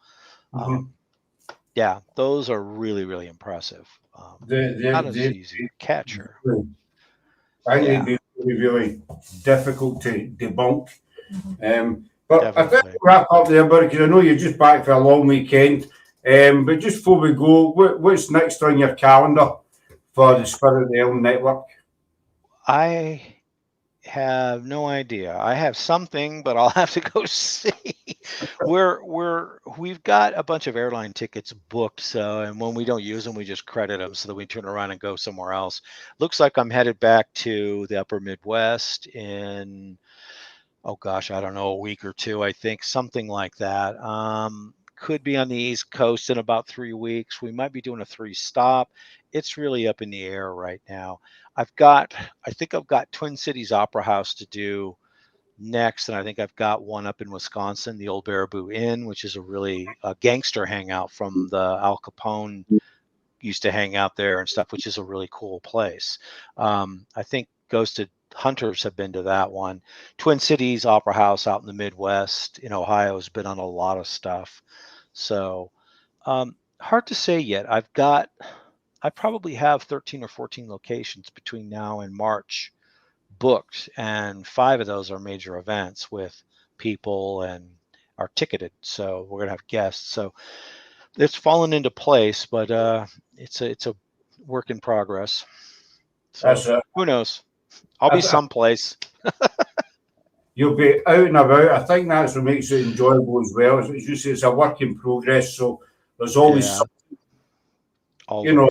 Yeah, those are really, really impressive. Not as easy to catch her. I think Yeah. they'd be really, really difficult to debunk. But I think Definitely. we'll wrap up there, Buddy, because I know you're just back for a long weekend. But just before we go, what's next on your calendar for the Spirit of the Elm Network? I have no idea. I have something, but I'll have to go see. We've got a bunch of airline tickets booked, so, and when we don't use them, we just credit them so that we turn around and go somewhere else. Looks like I'm headed back to the upper Midwest in, oh gosh, I don't know, a week or 2, I think, something like that. Could be on the East Coast in about 3 weeks. We might be doing a 3-stop. It's really up in the air right now. I think I've got Twin Cities Opera House to do next, and I think I've got one up in Wisconsin, the Old Baraboo Inn, which is a really gangster hangout from the Al Capone used to hang out there and stuff, which is a really cool place. I think Ghosted Hunters have been to that one. Twin Cities Opera House out in the Midwest in Ohio has been on a lot of stuff. So hard to say yet. I probably have 13 or 14 locations between now and March booked, and 5 of those are major events with people and are ticketed. So we're gonna have guests. So it's fallen into place, but it's a work in progress. So who knows? I'll be someplace. You'll be out and about. I think that's what makes it enjoyable as well. As you say, it's a work in progress. So there's always something. Always. You know,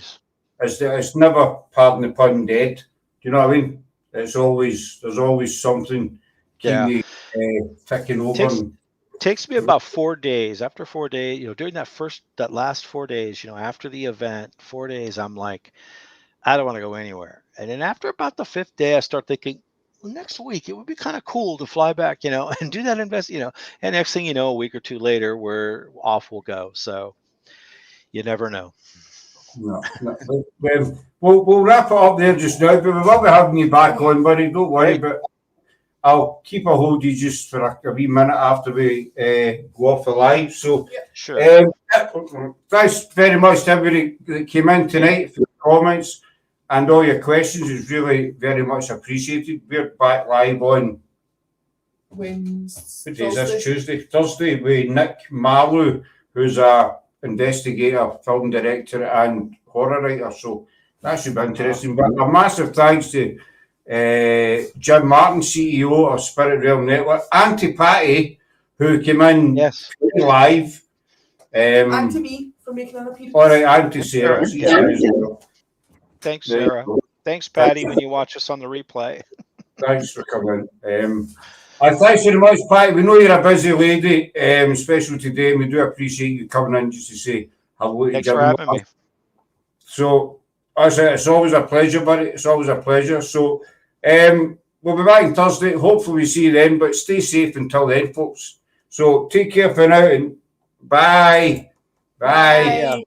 it's never, pardon the pun, dead. Do you know what I mean? There's always something keeping you ticking over. Takes me about 4 days. After 4 days, during that last 4 days, after the event, 4 days, I'm like, I don't want to go anywhere. And then after about the 5th day, I start thinking, well, next week it would be kind of cool to fly back, and do that and next thing you know, a week or two later, we're off we'll go. So you never know. No. We'll wrap it up there just now, but we will be having you back on, buddy. Don't worry. But I'll keep a hold of you just for a wee minute after we go off the live. So, sure. Thanks very much to everybody that came in tonight for the comments and all your questions. Is really very much appreciated. We're back live on Wednesday. What day is this? Thursday with Nick Marlowe, who's a investigator, film director, and horror writer. So that should be interesting. But a massive thanks to Jim Martin, CEO of Spirit Realm Network, and to Patty, who came in live. And to me for making an appearance. All right, and to Sarah. Thanks, Sarah. Thanks, Patty, when you watch us on the replay. Thanks for coming. And thanks very much, Patty. We know you're a busy lady, especially today, and we do appreciate you coming in just to say hello to Thanks for having me. So, it's always a pleasure, buddy. It's always a pleasure. So, we'll be back on Thursday. Hopefully we see you then, but stay safe until then, folks. So take care for now, and bye. Bye.